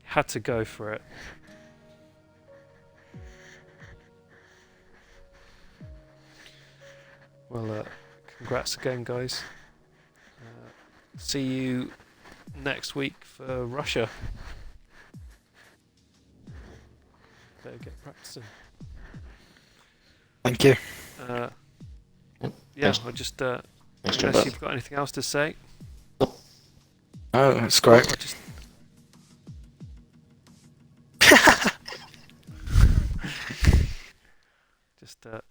Had to go for it. Well, congrats again, guys. See you next week for Russia. Better get practicing. Thank you. Yeah, I'll just unless you've got anything else to say. Oh, that's great. I'll just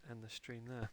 end the stream there.